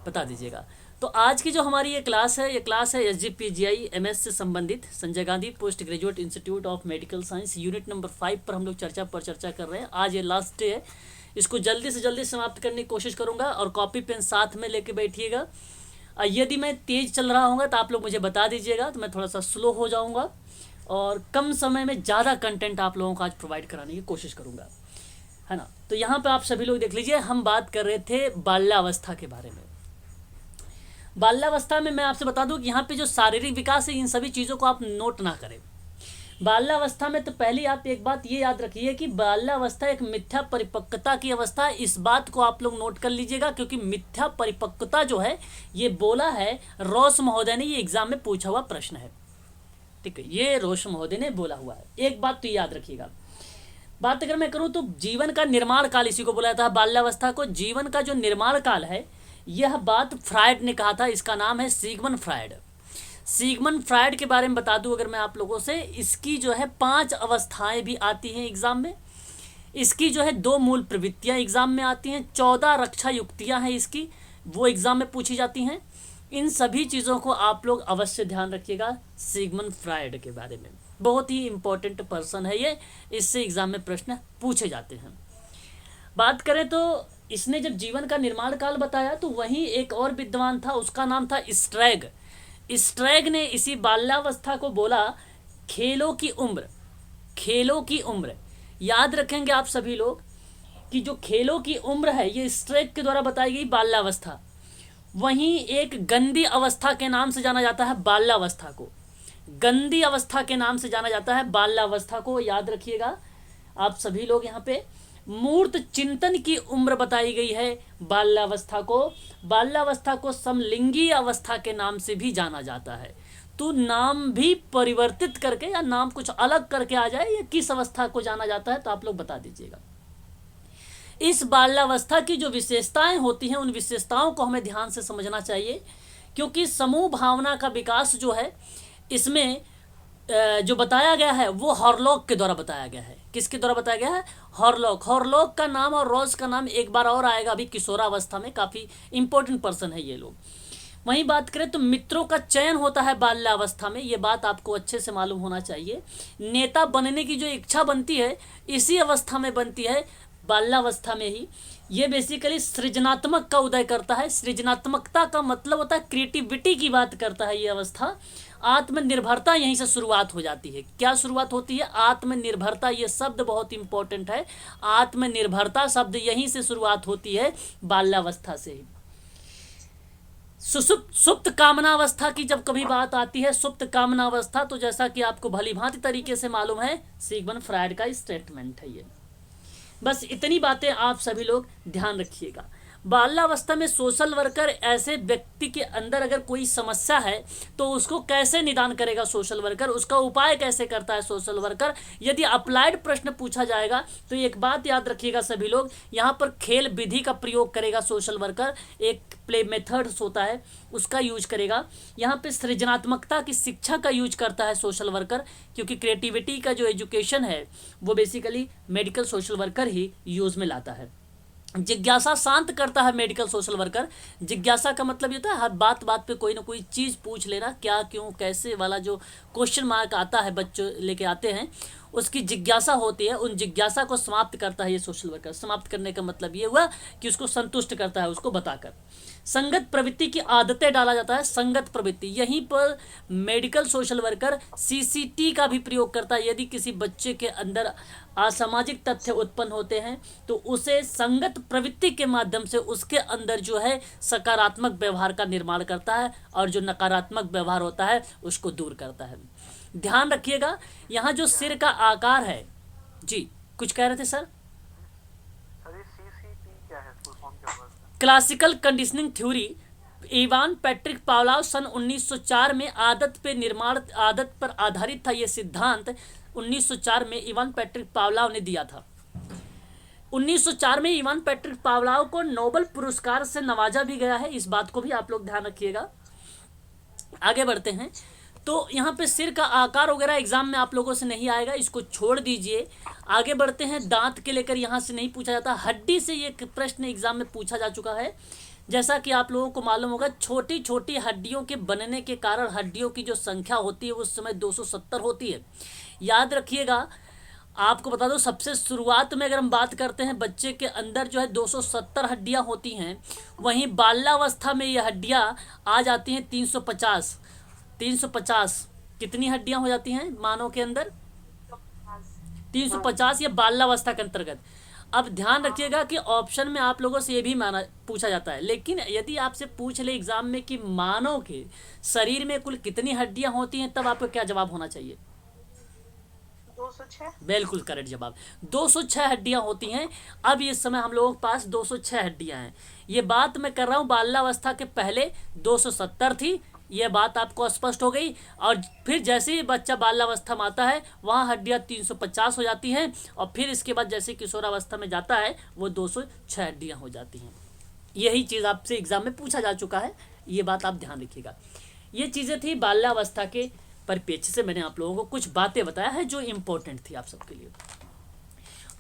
बता दीजिएगा। तो आज की जो हमारी ये क्लास है SGPGI MS से संबंधित Sanjay Gandhi post graduate institute of medical science unit number 5 पर हम लोग चर्चा कर रहे हैं। आज ये लास्ट डे है, इसको जल्दी से जल्दी समाप्त करने की कोशिश करूंगा और कॉपी पेन साथ में लेके बैठिएगा। यदि मैं तेज़ चल रहा हूँ तो आप लोग मुझे बता दीजिएगा, तो मैं थोड़ा सा स्लो हो जाऊँगा और कम समय में ज़्यादा कंटेंट आप लोगों को आज प्रोवाइड कराने की कोशिश करूँगा, है ना। तो यहाँ पे आप सभी लोग देख लीजिए, हम बात कर रहे थे बाल्यावस्था के बारे में। बाल्यावस्था में मैं आपसे बता दूं कि यहाँ पे जो शारीरिक विकास है, इन सभी चीज़ों को आप नोट ना करें। बाल्यावस्था में तो पहले आप एक बात ये याद रखिए कि बाल्यावस्था एक मिथ्या परिपक्वता की अवस्था है। इस बात को आप लोग नोट कर लीजिएगा, क्योंकि मिथ्या परिपक्वता जो है ये बोला है रोस महोदय ने, ये एग्जाम में पूछा हुआ प्रश्न है, ठीक है, ये रोस महोदय ने बोला हुआ है। एक बात तो याद रखिएगा। बात अगर मैं करूं तो जीवन का निर्माण काल इसी को बोला जाता है, बाल्यावस्था को जीवन का जो निर्माण काल है, यह बात फ्रायड ने कहा था। इसका नाम है सिगमंड फ्रायड। सिगमंड फ्रायड के बारे में बता दूं अगर मैं आप लोगों से, इसकी जो है 5 अवस्थाएं भी आती हैं एग्जाम में। इसकी जो है 2 मूल प्रवृत्तियां एग्जाम में आती हैं, 14 रक्षा युक्तियां हैं इसकी, वो एग्जाम में पूछी जाती हैं। इन सभी चीज़ों को आप लोग अवश्य ध्यान रखिएगा। सिगमंड फ्रायड के बारे में बहुत ही इंपॉर्टेंट पर्सन है ये, इससे एग्जाम में प्रश्न पूछे जाते हैं। बात करें तो इसने जब जीवन का निर्माण काल बताया तो वहीं एक और विद्वान था, उसका नाम था स्ट्रैग। स्ट्रैग ने इसी बाल्यावस्था को बोला खेलों की उम्र। खेलों की उम्र याद रखेंगे आप सभी लोग कि जो खेलों की उम्र है ये स्ट्रैग के द्वारा बताई गई बाल्यावस्था। वहीं एक गंदी अवस्था के नाम से जाना जाता है बाल्यावस्था को, गंदी अवस्था के नाम से जाना जाता है बाल्यावस्था को, याद रखिएगा आप सभी लोग। यहाँ पे मूर्त चिंतन की उम्र बताई गई है बाल्यावस्था को। बाल्यावस्था को समलिंगी अवस्था के नाम से भी जाना जाता है। तो नाम भी परिवर्तित करके या नाम कुछ अलग करके आ जाए, ये किस अवस्था को जाना जाता है तो आप लोग बता दीजिएगा। इस बाल्यावस्था की जो विशेषताएं होती हैं, उन विशेषताओं को हमें ध्यान से समझना चाहिए, क्योंकि समूह भावना का विकास जो है इसमें जो बताया गया है वो हॉरलॉक के द्वारा बताया गया है। किसके द्वारा बताया गया है? हॉरलॉक। हॉरलॉक का नाम और रॉस का नाम एक बार और आएगा अभी किशोरावस्था में, काफ़ी इंपॉर्टेंट पर्सन है ये लोग। वहीं बात करें तो मित्रों का चयन होता है बाल्यावस्था में, ये बात आपको अच्छे से मालूम होना चाहिए। नेता बनने की जो इच्छा बनती है इसी अवस्था में बनती है, बाल्यावस्था में ही। ये बेसिकली सृजनात्मक का उदय करता है। सृजनात्मकता का मतलब होता है क्रिएटिविटी की बात करता है ये अवस्था। आत्मनिर्भरता यहीं से शुरुआत हो जाती है। क्या शुरुआत होती है? आत्मनिर्भरता। ये शब्द बहुत इंपॉर्टेंट है। आत्मनिर्भरता शब्द यहीं से शुरुआत होती है, बाल्यावस्था से ही। सुप्त कामनावस्था की जब कभी बात आती है, सुप्त कामनावस्था, तो जैसा कि आपको भली भांति तरीके से मालूम है सिगमंड फ्रायड का स्टेटमेंट है ये। बस इतनी बातें आप सभी लोग ध्यान रखिएगा। बाल्यावस्था में सोशल वर्कर ऐसे व्यक्ति के अंदर अगर कोई समस्या है तो उसको कैसे निदान करेगा सोशल वर्कर, उसका उपाय कैसे करता है सोशल वर्कर। यदि अप्लाइड प्रश्न पूछा जाएगा तो एक बात याद रखिएगा सभी लोग, यहाँ पर खेल विधि का प्रयोग करेगा सोशल वर्कर। एक प्ले मेथड्स होता है उसका यूज करेगा। यहाँ पे सृजनात्मकता की शिक्षा का यूज करता है सोशल वर्कर, क्योंकि क्रिएटिविटी का जो एजुकेशन है वो बेसिकली मेडिकल सोशल वर्कर ही यूज में लाता है। जिज्ञासा शांत करता है मेडिकल सोशल वर्कर। जिज्ञासा का मतलब ये होता है हर बात बात पे कोई ना कोई चीज़ पूछ लेना, क्या क्यों कैसे वाला जो क्वेश्चन मार्क आता है बच्चों लेके आते हैं, उसकी जिज्ञासा होती है, उन जिज्ञासा को समाप्त करता है ये सोशल वर्कर। समाप्त करने का मतलब ये हुआ कि उसको संतुष्ट करता है उसको बताकर। संगत प्रवृत्ति की आदतें डाला जाता है, संगत प्रवृत्ति। यहीं पर मेडिकल सोशल वर्कर सीसीटी का भी प्रयोग करता है। यदि किसी बच्चे के अंदर असामाजिक तथ्य उत्पन्न होते हैं तो उसे संगत प्रवृत्ति के माध्यम से उसके अंदर जो है सकारात्मक व्यवहार का निर्माण करता है और जो नकारात्मक व्यवहार होता है उसको दूर करता है। ध्यान रखिएगा यहाँ जो सिर का आकार है, जी कुछ कह रहे थे sir? Classical conditioning theory. Ivan Patrick Pavlov सन 1904 में आदत पर आधारित था ये सिद्धांत। 1904 में इवान पैट्रिक पावलोव ने दिया था। 1904 में इवान पैट्रिक पावलोव को नोबेल पुरस्कार से नवाजा भी गया है, इस बात को भी आप लोग ध्यान रखिएगा। आगे बढ़ते हैं तो यहाँ पे सिर का आकार वगैरह एग्जाम में आप लोगों से नहीं आएगा, इसको छोड़ दीजिए। आगे बढ़ते हैं, दांत के लेकर यहाँ से नहीं पूछा जाता। हड्डी से ये प्रश्न एग्जाम में पूछा जा चुका है। जैसा कि आप लोगों को मालूम होगा, छोटी छोटी हड्डियों के बनने के कारण हड्डियों की जो संख्या होती है उस समय 270 होती है। याद रखिएगा, आपको बता दो, सबसे शुरुआत में अगर हम बात करते हैं बच्चे के अंदर जो है 270 हड्डियां होती हैं, वहीं बाल्यावस्था में ये हड्डियां आ जाती हैं 350। 350 कितनी हड्डियां हो जाती हैं मानव के अंदर? 350, ये बाल्यावस्था के अंतर्गत। अब ध्यान रखिएगा कि ऑप्शन में आप लोगों से ये भी माना पूछा जाता है, लेकिन यदि आपसे पूछ ले एग्जाम में कि मानव के शरीर में कुल कितनी हड्डियां होती हैं, तब आपको क्या जवाब होना चाहिए? 206। बिल्कुल करेक्ट जवाब, 206 हड्डियां होती हैं। अब इस समय हम लोगों के पास 206 हड्डियां हैं। ये बात मैं कर रहा हूँ बाल्यावस्था के पहले 270 थी, ये बात आपको स्पष्ट हो गई। और फिर जैसे ही बच्चा बाल्यावस्था में आता है वहाँ हड्डियाँ 350 हो जाती हैं, और फिर इसके बाद जैसे किशोरावस्था में जाता है वो 206 हड्डियाँ हो जाती हैं। यही चीज़ आपसे एग्जाम में पूछा जा चुका है, ये बात आप ध्यान रखिएगा। ये चीज़ें थी बाल्यावस्था के परिप्रेक्ष्य से, मैंने आप लोगों को कुछ बातें बताया है जो इम्पोर्टेंट थी आप सबके लिए।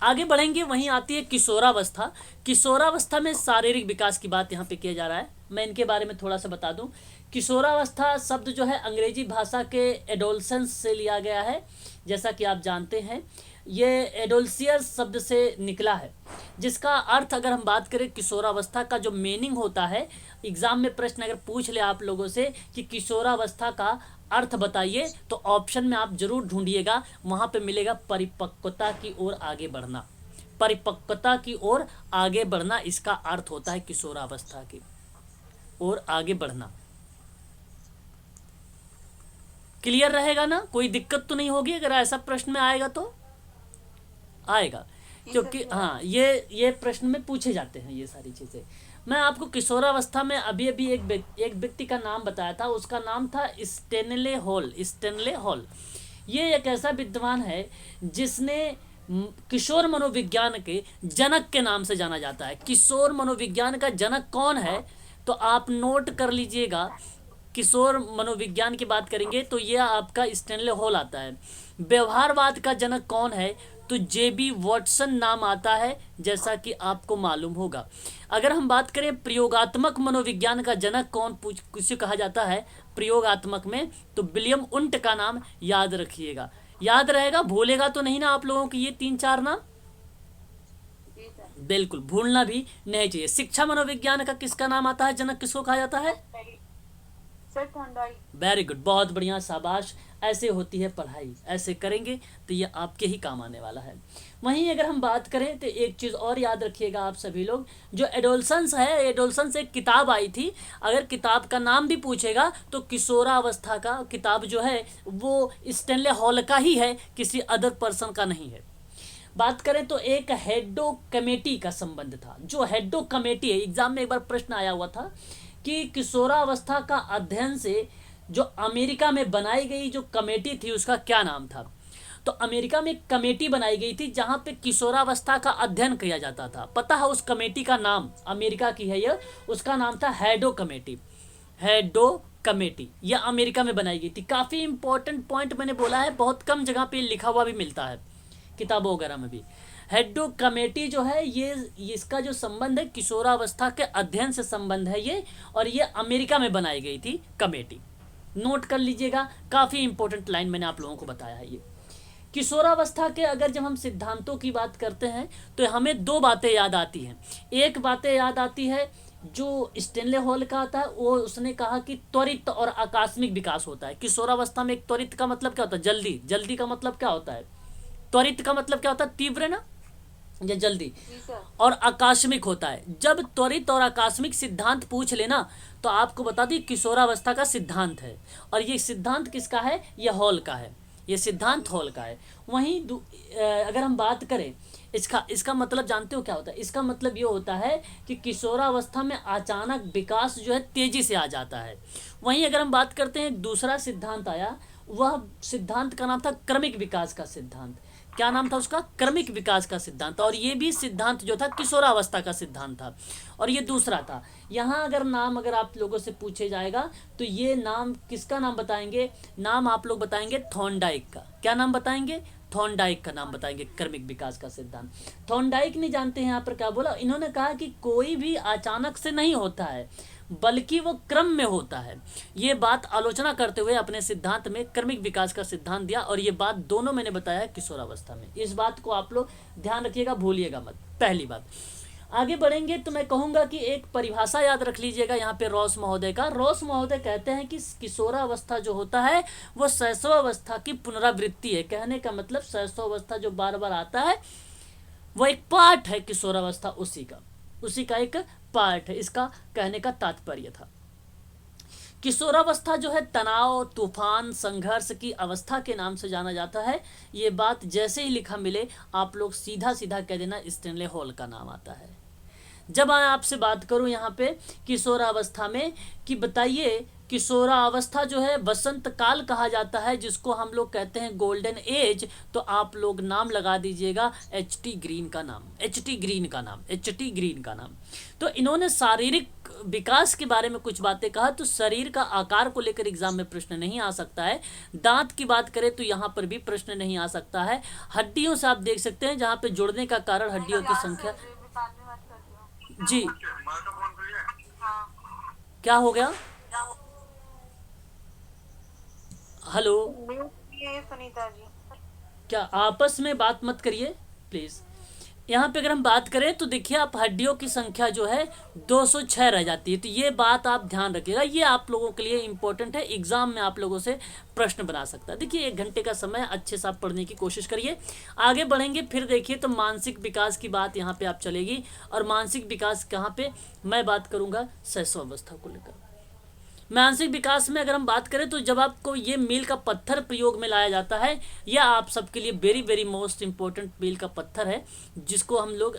आगे बढ़ेंगे, वहीं आती है किशोरावस्था। किशोरावस्था में शारीरिक विकास की बात यहाँ पे किया जा रहा है। मैं इनके बारे में थोड़ा सा बता दूं। किशोरावस्था शब्द जो है अंग्रेजी भाषा के एडोलसेंस से लिया गया है। जैसा कि आप जानते हैं ये एडोल्सियर शब्द से निकला है, जिसका अर्थ अगर हम बात करें किशोरावस्था का जो मीनिंग होता है, एग्जाम में प्रश्न अगर पूछ ले आप लोगों से कि किशोरावस्था का अर्थ बताइए, तो ऑप्शन में आप जरूर ढूंढिएगा, वहां पे मिलेगा परिपक्वता की ओर आगे बढ़ना। परिपक्वता की ओर आगे बढ़ना इसका अर्थ होता है किशोरावस्था की ओर आगे बढ़ना। क्लियर रहेगा ना? कोई दिक्कत तो नहीं होगी अगर ऐसा प्रश्न में आएगा तो? आएगा, क्योंकि हाँ ये प्रश्न में पूछे जाते हैं ये सारी चीज़ें। मैं आपको किशोरावस्था में अभी अभी एक व्यक्ति का नाम बताया था, उसका नाम था स्टेनले हॉल। स्टेनले हॉल ये एक ऐसा विद्वान है जिसने किशोर मनोविज्ञान के जनक के नाम से जाना जाता है। किशोर मनोविज्ञान का जनक कौन है तो आप नोट कर लीजिएगा। किशोर मनोविज्ञान की बात करेंगे तो यह आपका स्टेनले हॉल आता है। व्यवहारवाद का जनक कौन है तो जेबी वॉटसन नाम आता है, जैसा कि आपको मालूम होगा। अगर हम बात करें प्रयोगात्मक मनोविज्ञान का जनक कौन किसे कहा जाता है प्रयोगात्मक में, तो विलियम उंट का नाम याद रखिएगा। याद रहेगा, भूलेगा तो नहीं ना आप लोगों की ये 3-4 नाम? बिल्कुल भूलना भी नहीं चाहिए। शिक्षा मनोविज्ञान का किसका नाम आता है, जनक किसको कहा जाता है? वेरी गुड, बहुत बढ़िया, शाबाश। ऐसे होती है पढ़ाई, ऐसे करेंगे तो ये आपके ही काम आने वाला है। वहीं अगर हम बात करें तो एक चीज़ और याद रखिएगा आप सभी लोग, जो एडोलसेंस है, एडोलसेंस एक किताब आई थी। अगर किताब का नाम भी पूछेगा तो किशोरावस्था का किताब जो है वो स्टेनले हॉल का ही है, किसी अदर पर्सन का नहीं है। बात करें तो एक हेडो कमेटी का संबंध था। जो हेडो कमेटी है, एग्जाम में एक बार प्रश्न आया हुआ था कि किशोरावस्था का अध्ययन से जो अमेरिका में बनाई गई जो कमेटी थी उसका क्या नाम था। तो अमेरिका में एक कमेटी बनाई गई थी जहां पे किशोरावस्था का अध्ययन किया जाता था। पता है उस कमेटी का नाम? अमेरिका की है यह, उसका नाम था हेडो कमेटी। हेडो कमेटी यह अमेरिका में बनाई गई थी। काफ़ी इंपॉर्टेंट पॉइंट मैंने बोला है, बहुत कम जगह पे लिखा हुआ भी मिलता है किताबों वगैरह में भी। हेडो कमेटी जो है ये इसका जो संबंध है किशोरावस्था के अध्ययन से संबंध है ये, और ये अमेरिका में बनाई गई थी कमेटी। नोट कर लीजिएगा, काफ़ी इंपॉर्टेंट लाइन मैंने आप लोगों को बताया है ये। किशोरावस्था के अगर जब हम सिद्धांतों की बात करते हैं तो हमें 2 बातें याद आती हैं। एक बातें याद आती है जो स्टेनले हॉल का आता है, वो उसने कहा कि त्वरित और आकस्मिक विकास होता है। किशोरावस्था में एक त्वरित का मतलब क्या होता है? जल्दी। जल्दी का मतलब क्या होता है? त्वरित का मतलब क्या होता है? तीव्र ना, या जल्दी। और आकस्मिक होता है। जब त्वरित और आकस्मिक सिद्धांत पूछ लेना तो आपको बता दी किशोरावस्था का सिद्धांत है। और ये सिद्धांत किसका है? ये हॉल का है, ये सिद्धांत हॉल का है। वहीं अगर हम बात करें इसका मतलब जानते हो क्या होता है? इसका मतलब ये होता है कि किशोरावस्था में अचानक विकास जो है तेजी से आ जाता है। वहीं अगर हम बात करते हैं दूसरा सिद्धांत आया, वह सिद्धांत का नाम था क्रमिक विकास का सिद्धांत। क्या नाम था उसका? क्रमिक विकास का सिद्धांत। और ये भी सिद्धांत जो था किशोरावस्था का सिद्धांत था, और ये दूसरा था। यहाँ अगर आप लोगों से पूछे जाएगा तो ये नाम किसका नाम बताएंगे? नाम आप लोग बताएंगे थॉर्नडाइक का। क्या नाम बताएंगे? थॉर्नडाइक का नाम बताएंगे क्रमिक विकास का सिद्धांत। थॉर्नडाइक ने जानते हैं यहाँ पर क्या बोला, इन्होंने कहा कि कोई भी अचानक से नहीं होता है बल्कि वो क्रम में होता है। ये बात आलोचना करते हुए अपने सिद्धांत में क्रमिक विकास का सिद्धांत दिया, और ये बात दोनों मैंने बताया किशोरावस्था में। इस बात को आप लोग ध्यान रखिएगा, भूलिएगा मत। पहली बात, आगे बढ़ेंगे तो मैं कहूँगा कि एक परिभाषा याद रख लीजिएगा यहाँ पे रॉस महोदय का। रॉस महोदय कहते हैं कि किशोरावस्था जो होता है वो शैशवावस्था की पुनरावृत्ति है। कहने का मतलब शैशवावस्था जो बार बार आता है वो एक पार्ट है किशोरावस्था, उसी का एक पार्ट है, इसका कहने का तात्पर्य था। किशोरावस्था जो है तनाव, तूफान, संघर्ष की अवस्था के नाम से जाना जाता है। ये बात जैसे ही लिखा मिले आप लोग सीधा सीधा कह देना स्टैनले हॉल का नाम आता है। जब मैं आपसे बात करूं यहाँ पे किशोरावस्था में कि बताइए, किशोरावस्था जो है वसंत काल कहा जाता है, जिसको हम लोग कहते हैं गोल्डन एज, तो आप लोग नाम लगा दीजिएगा एच टी ग्रीन का नाम। तो इन्होंने शारीरिक विकास के बारे में कुछ बातें कहा। तो शरीर का आकार को लेकर एग्जाम में प्रश्न नहीं आ सकता है। दांत की बात करें तो यहाँ पर भी प्रश्न नहीं आ सकता है। हड्डियों से आप देख सकते हैं जहाँ पे जुड़ने का कारण हड्डियों की संख्या। जी क्या हो गया? हेलो, सुनीता जी, क्या आपस में बात मत करिए प्लीज। यहाँ पे अगर हम बात करें तो देखिए आप हड्डियों की संख्या जो है 206 रह जाती है। तो ये बात आप ध्यान रखिएगा, ये आप लोगों के लिए इंपॉर्टेंट है, एग्जाम में आप लोगों से प्रश्न बना सकता है। देखिए 1 घंटे का समय अच्छे से आप पढ़ने की कोशिश करिए। आगे बढ़ेंगे फिर देखिए तो मानसिक विकास की बात यहाँ पे आप चलेगी, और मानसिक विकास कहाँ पे मैं बात करूँगा शैशवावस्था को लेकर। मानसिक विकास में अगर हम बात करें तो जब आपको ये मील का पत्थर प्रयोग में लाया जाता है, यह आप सबके लिए वेरी वेरी मोस्ट इंपॉर्टेंट मील का पत्थर है, जिसको हम लोग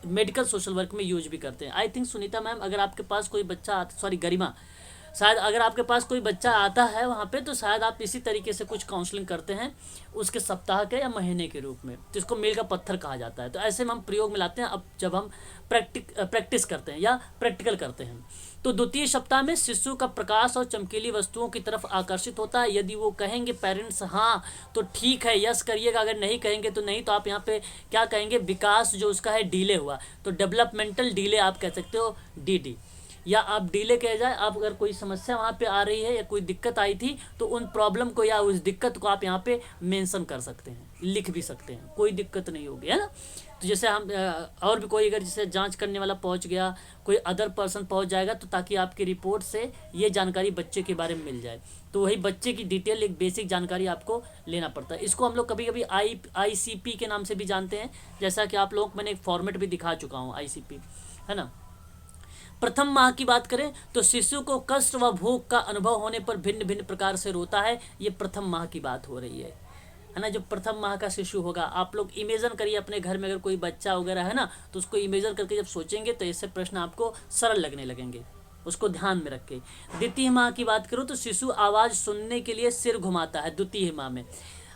मेडिकल सोशल वर्क में यूज भी करते हैं। आई थिंक सुनीता मैम, अगर आपके पास कोई बच्चा गरिमा, शायद अगर आपके पास कोई बच्चा आता है वहाँ पे, तो शायद आप इसी तरीके से कुछ काउंसलिंग करते हैं उसके सप्ताह के या महीने के रूप में, तो इसको मील का पत्थर कहा जाता है। तो ऐसे में हम प्रयोग में लाते हैं अब जब हम प्रैक्टिस करते हैं या प्रैक्टिकल करते हैं। तो द्वितीय सप्ताह में शिशु का प्रकाश और चमकीली वस्तुओं की तरफ आकर्षित होता है। यदि वो कहेंगे पेरेंट्स हाँ तो ठीक है, यस करिएगा, अगर नहीं कहेंगे तो नहीं। तो आप यहाँ पे क्या कहेंगे, विकास जो उसका है डिले हुआ, तो डेवलपमेंटल डिले आप कह सकते हो DD, या आप डिले कह जाए। आप अगर कोई समस्या वहाँ पे आ रही है या कोई दिक्कत आई थी तो उन प्रॉब्लम को या उस दिक्कत को आप यहाँ पे मेंशन कर सकते हैं, लिख भी सकते हैं, कोई दिक्कत नहीं होगी, है ना। तो जैसे हम और भी कोई अगर जैसे जांच करने वाला पहुँच गया, कोई अदर पर्सन पहुँच जाएगा, तो ताकि आपकी रिपोर्ट से ये जानकारी बच्चे के बारे में मिल जाए, तो वही बच्चे की डिटेल एक बेसिक जानकारी आपको लेना पड़ता है। इसको हम लोग कभी कभी ICP के नाम से भी जानते हैं, जैसा कि आप लोग मैंने एक फॉर्मेट भी दिखा चुका हूँ ICP, है ना। प्रथम माह की बात करें तो शिशु को कष्ट व भूख का अनुभव होने पर भिन्न भिन्न प्रकार से रोता है। ये प्रथम माह की बात हो रही है ना। जो प्रथम माह का शिशु होगा, आप लोग इमेजिन करिए अपने घर में अगर कोई बच्चा वगैरह है ना, तो उसको इमेजिन करके जब सोचेंगे तो ऐसे प्रश्न आपको सरल लगने लगेंगे, उसको ध्यान में रख के। द्वितीय माह की बात करूँ तो शिशु आवाज़ सुनने के लिए सिर घुमाता है द्वितीय माह में,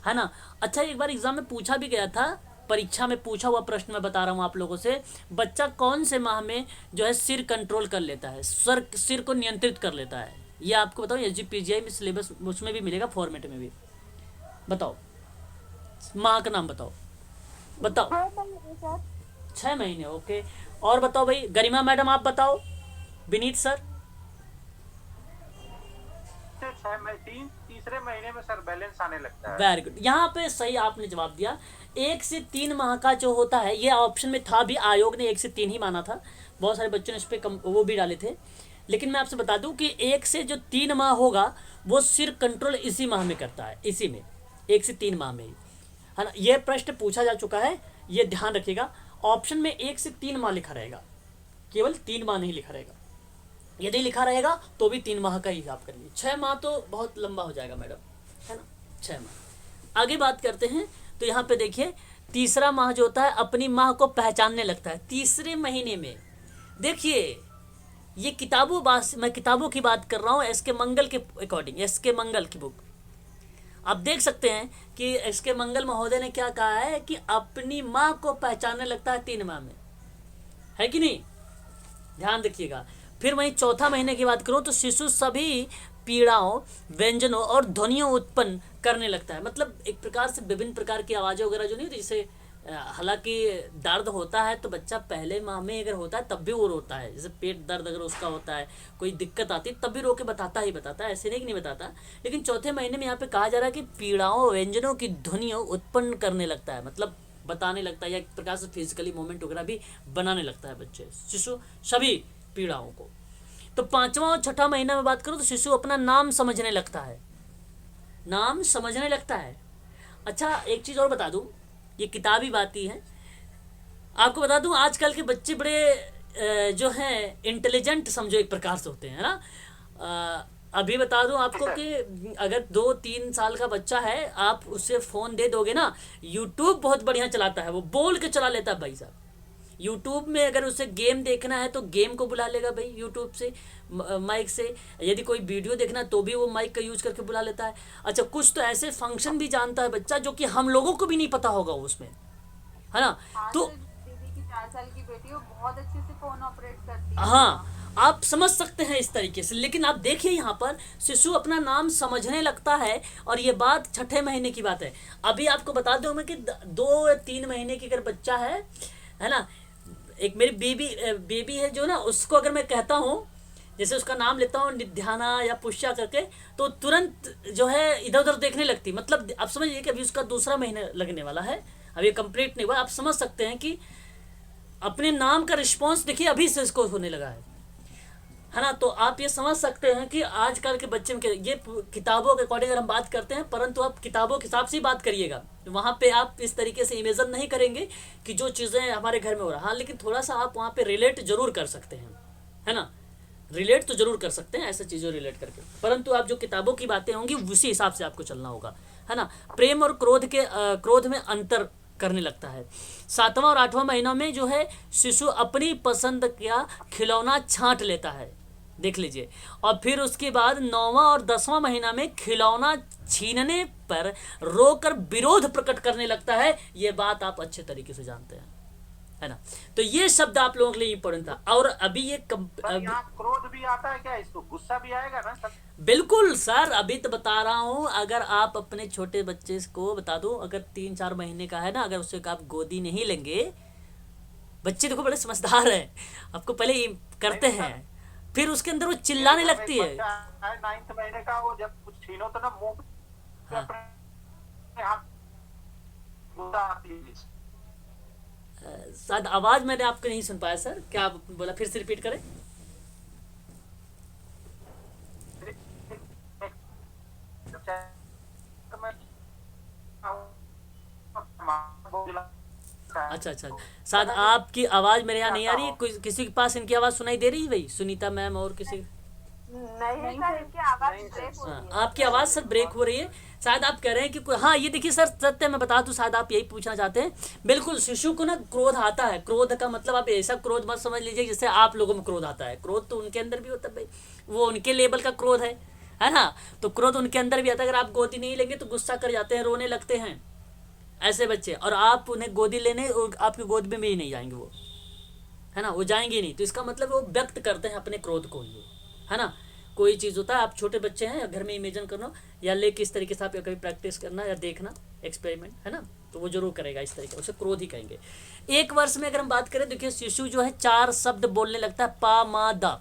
है ना। अच्छा, एक बार एग्जाम में पूछा भी गया था, परीक्षा में पूछा हुआ प्रश्न मैं बता रहा हूँ आप लोगों से, बच्चा कौन से माह में जो है सिर कंट्रोल कर लेता है, सिर को नियंत्रित कर लेता है। ये आपको बताओ SGPGI में सिलेबस उसमें भी मिलेगा, फॉर्मेट में भी। बताओ माह का नाम बताओ। 6 महीने, ओके। और बताओ भाई गरिमा मैडम, आप बताओ। विनीत सर, तीसरे महीने में सर बैलेंस आने लगता है। वेरी गुड, यहाँ पे सही आपने जवाब दिया। 1 से 3 माह का जो होता है, ये ऑप्शन में था भी, आयोग ने 1 से 3 ही माना था, बहुत सारे बच्चों ने इस पर वो भी डाले थे। लेकिन मैं आपसे बता दूं कि 1 से जो 3 माह होगा वो सिर कंट्रोल इसी माह में करता है, इसी में 1 से 3 माह में ही, है ना। ये प्रश्न पूछा जा चुका है, ये ध्यान रखिएगा। ऑप्शन में 1 से 3 माह लिखा रहेगा, केवल 3 माह नहीं लिखा रहेगा। यदि लिखा रहेगा तो भी 3 माह का ही हिसाब करेंगे। 6 माह तो बहुत लंबा हो जाएगा मैडम, है ना, 6 माह। आगे बात करते हैं तो यहाँ पे देखिए तीसरा माह जो होता है अपनी माह को पहचानने लगता है तीसरे महीने में। देखिए ये मैं किताबों की बात कर रहा हूँ, SK मंगल के अकॉर्डिंग, SK मंगल की बुक। आप देख सकते हैं कि SK मंगल महोदय ने क्या कहा है कि अपनी माँ को पहचानने लगता है 3 माह में, है कि नहीं, ध्यान रखिएगा। फिर वहीं चौथा महीने की बात करूं तो शिशु सभी पीड़ाओं, व्यंजनों और ध्वनियों उत्पन्न करने लगता है। मतलब एक प्रकार से विभिन्न प्रकार की आवाज़ें वगैरह जो नहीं होती, जैसे हालांकि दर्द होता है तो बच्चा पहले माह में अगर होता है तब भी वो रोता है, जैसे पेट दर्द अगर उसका होता है, कोई दिक्कत आती है तब भी रो के बताता ही बताता है, ऐसे नहीं कि नहीं बताता। लेकिन चौथे महीने में यहाँ पे कहा जा रहा है कि पीड़ाओं व्यंजनों की ध्वनियों उत्पन्न करने लगता है, मतलब बताने लगता है, या एक प्रकार से फिजिकली मूवमेंट वगैरह भी बनाने लगता है बच्चे शिशु सभी पीड़ाओं को। तो 5वां और 6ठा महीना में बात करूँ तो शिशु अपना नाम समझने लगता है, नाम समझने लगता है। अच्छा एक चीज़ और बता दूं, ये किताबी बात ही है, आपको बता दूं आजकल के बच्चे बड़े जो हैं इंटेलिजेंट समझो एक प्रकार से होते हैं, है ना। अभी बता दूं आपको कि अगर 2-3 साल का बच्चा है, आप उसे फ़ोन दे दोगे ना, यूट्यूब बहुत बढ़िया चलाता है, वो बोल के चला लेता है भाई साहब। यूट्यूब में अगर उसे गेम देखना है तो गेम को बुला लेगा भाई यूट्यूब से, माइक से। यदि कोई वीडियो देखना है तो भी वो माइक का यूज करके बुला लेता है। अच्छा कुछ तो ऐसे फंक्शन भी जानता है बच्चा जो कि हम लोगों को भी नहीं पता होगा उसमें, है ना। तो दीदी की 4 साल की बेटी, वो बहुत अच्छे से फोन ऑपरेट करती है। हाँ आप समझ सकते हैं इस तरीके से। लेकिन आप देखिए यहाँ पर शिशु अपना नाम समझने लगता है, और ये बात 6ठे महीने की बात है। अभी आपको बता दूं मैं कि 2-3 महीने की अगर बच्चा है ना, एक मेरी बेबी है जो ना, उसको अगर मैं कहता हूँ, जैसे उसका नाम लेता हूँ निध्याना या पुष्या करके, तो तुरंत जो है इधर उधर देखने लगती। मतलब आप समझिए कि अभी उसका 2रा महीना लगने वाला है, अभी कंप्लीट नहीं हुआ। आप समझ सकते हैं कि अपने नाम का रिस्पॉन्स देखिए अभी से इसको होने लगा है ना। तो आप ये समझ सकते हैं कि आजकल के बच्चे में ये किताबों के अकॉर्डिंग अगर हम बात करते हैं, परंतु आप किताबों के हिसाब से ही बात करिएगा, वहाँ पे आप इस तरीके से इमेजिन नहीं करेंगे कि जो चीज़ें हमारे घर में हो रहा है। हाँ लेकिन थोड़ा सा आप वहाँ पे रिलेट जरूर कर सकते हैं, है ना, रिलेट तो जरूर कर सकते हैं ऐसे चीज़ों रिलेट करके, परंतु आप जो किताबों की बातें होंगी उसी हिसाब से आपको चलना होगा, है ना। प्रेम और क्रोध में अंतर करने लगता है। 7वां और 8वां महीना में जो है शिशु अपनी पसंद का खिलौना छांट लेता है, देख लीजिए। और फिर उसके बाद 9वां और 10वां महीना में खिलौना छीनने पर रोकर विरोध प्रकट करने लगता है। ये बात आप अच्छे तरीके से जानते हैं, है ना। तो ये शब्द आप लोगों के लिए इंपॉर्टेंट था। और अभी ये यहाँ क्रोध भी आता है क्या, इसको गुस्सा भी आएगा ना सर? बिल्कुल सर, अभी तो बता रहा हूँ। अगर आप अपने छोटे बच्चे को बता दो, अगर 3-4 महीने का है ना, अगर उससे आप गोदी नहीं लेंगे, बच्चे देखो बड़े समझदार है, आपको पहले ये करते हैं, फिर उसके अंदर वो चिल्लाने लगती है। 9th महीने का, वो जब कुछ छीनो तो ना मुंह पे हाँ। अपने हाथ गुस्सा आती है। शायद आवाज मैंने आपको नहीं सुन पाया सर, क्या आप बोला, फिर से रिपीट करें। अच्छा अच्छा, शायद आपकी आवाज मेरे यहाँ नहीं आ रही है। किसी के पास इनकी आवाज सुनाई दे रही है भाई, सुनीता मैम और किसी? नहीं सर, इनकी आवाज ब्रेक हो रही है। आपकी आवाज़ सर ब्रेक हो रही है। शायद आप कह रहे हैं कि हाँ ये देखिए सर, सत्य मैं बता दूं, शायद आप यही पूछना चाहते हैं। बिल्कुल, शिशु को ना क्रोध आता है। क्रोध का मतलब आप ऐसा क्रोध मत समझ लीजिए जैसे आप लोगों में क्रोध आता है। क्रोध तो उनके अंदर भी होता है भाई, वो उनके लेवल का क्रोध है ना। तो क्रोध उनके अंदर भी आता है। अगर आप गोदी नहीं लेंगे तो गुस्सा कर जाते हैं, रोने लगते हैं ऐसे बच्चे, और आप उन्हें गोदी लेने आपकी गोद में भी नहीं जाएंगे वो, है ना, वो जाएंगे नहीं। तो इसका मतलब वो व्यक्त करते हैं अपने क्रोध को ही, है ना। कोई चीज़ होता है, आप छोटे बच्चे हैं, घर में इमेजिन करना या ले किस तरीके से आप कभी प्रैक्टिस करना या देखना एक्सपेरिमेंट, है ना, तो वो जरूर करेगा इस तरीके, उसे क्रोध ही कहेंगे। 1 वर्ष में अगर हम बात करें, देखिए शिशु जो है 4 शब्द बोलने लगता है, पा मा दा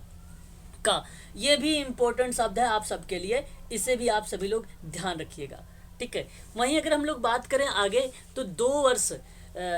का। ये भी इम्पोर्टेंट शब्द है आप सबके लिए, इसे भी आप सभी लोग ध्यान रखिएगा, ठीक है। वहीं अगर हम लोग बात करें आगे, तो 2 वर्ष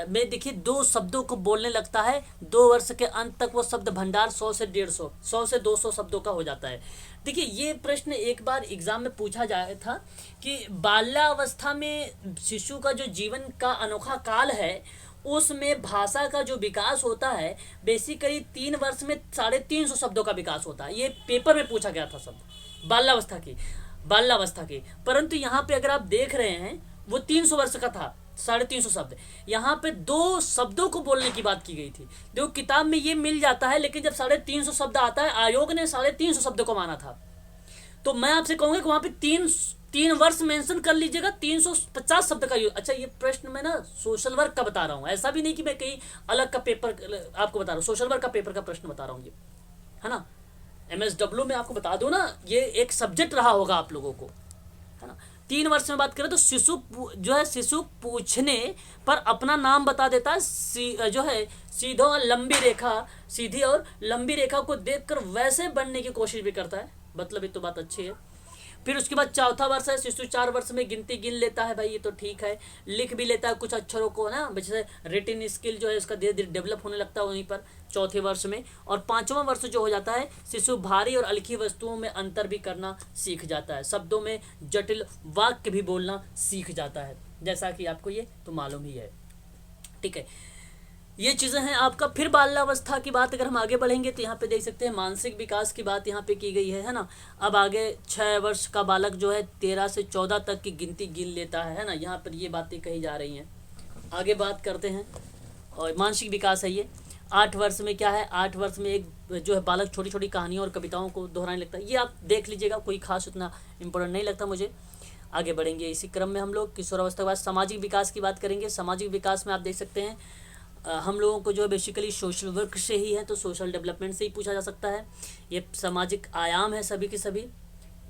में देखिए 2 शब्दों को बोलने लगता है। 2 वर्ष के अंत तक वो शब्द भंडार 100 से 150, 100 से 200 शब्दों का हो जाता है। देखिए ये प्रश्न एक बार एग्जाम में पूछा जाया था कि बाल्यावस्था में शिशु का जो जीवन का अनोखा काल है, उसमें भाषा का जो विकास होता है, बेसिकली 3 वर्ष में 350 शब्दों का विकास होता है। ये पेपर में पूछा गया था शब्द बाल्यावस्था की। परंतु यहाँ पे अगर आप देख रहे हैं, वो 300 वर्ष का था, 350 शब्द। यहाँ पे 2 शब्दों को बोलने की बात की गई थी। देखो किताब में ये मिल जाता है, लेकिन जब 350 शब्द आता है, आयोग ने 350 शब्द को माना था। तो मैं आपसे कहूंगा कि वहां पे 3 वर्ष मेंशन कर लीजिएगा, 350 शब्द का यूज। अच्छा ये प्रश्न मैं ना सोशल वर्क का बता रहा हूँ, ऐसा भी नहीं कि मैं कहीं अलग का पेपर आपको बता रहा हूँ, सोशल वर्क का पेपर का प्रश्न बता रहा हूँ ये, है ना। MSW में आपको बता दो ना, ये एक सब्जेक्ट रहा होगा आप लोगों को, है ना। 3 वर्ष में बात करें तो जो है शिशु पूछने पर अपना नाम बता देता है, जो है सीधो और लंबी रेखा, सीधी और लंबी रेखा को देखकर वैसे बनने की कोशिश भी करता है। मतलब ये तो बात अच्छी है। फिर उसके बाद चौथा वर्ष है, शिशु 4 वर्ष में गिनती गिन लेता है, भाई ये तो ठीक है। लिख भी लेता है कुछ अक्षरों को ना, जैसे रिटिन स्किल जो है इसका धीरे धीरे डेवलप होने लगता है वहीं पर चौथे वर्ष में। और 5वां वर्ष जो हो जाता है, शिशु भारी और हल्की वस्तुओं में अंतर भी करना सीख जाता है, शब्दों में जटिल वाक्य भी बोलना सीख जाता है, जैसा कि आपको ये तो मालूम ही है। ठीक है, ये चीज़ें हैं आपका। फिर बाल्यावस्था की बात अगर हम आगे बढ़ेंगे तो यहाँ पे देख सकते हैं मानसिक विकास की बात यहाँ पे की गई है ना। अब आगे 6 वर्ष का बालक जो है 13 से 14 तक की गिनती गिन लेता है ना, यहाँ पर ये बातें कही जा रही हैं। आगे बात करते हैं, और मानसिक विकास है ये। 8 वर्ष में क्या है, 8 वर्ष में एक जो है बालक छोटी छोटी कहानियों और कविताओं को दोहराने लगता है। ये आप देख लीजिएगा, कोई खास उतना इम्पोर्टेंट नहीं लगता मुझे। आगे बढ़ेंगे इसी क्रम में हम लोग किशोरावस्था के बाद सामाजिक विकास की बात करेंगे। सामाजिक विकास में आप देख सकते हैं हम लोगों को जो है बेसिकली सोशल वर्क से ही है, तो सोशल डेवलपमेंट से ही पूछा जा सकता है। ये सामाजिक आयाम है सभी के सभी,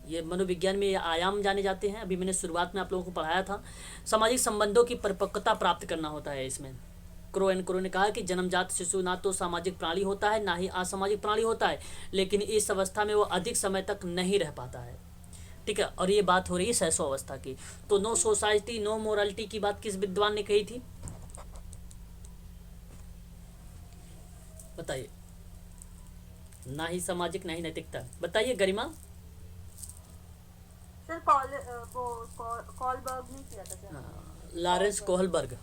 ये मनोविज्ञान में ये आयाम जाने जाते हैं। अभी मैंने शुरुआत में आप लोगों को पढ़ाया था। सामाजिक संबंधों की परिपक्वता प्राप्त करना होता है इसमें। क्रो ने कहा कि जन्मजात शिशु ना तो सामाजिक प्राणी होता है ना ही असामाजिक प्राणी होता है, लेकिन इस अवस्था में वो अधिक समय तक नहीं रह पाता है। ठीक है, और ये बात हो रही है शैशव अवस्था की। तो नो सोसाइटी नो मोरालिटी की बात किस विद्वान ने कही थी, बताइए। ना ही सामाजिक ना ही नैतिकता, बताइए गरिमा। सर कॉलबर्ग ने किया था क्या? Lawrence Kohlberg.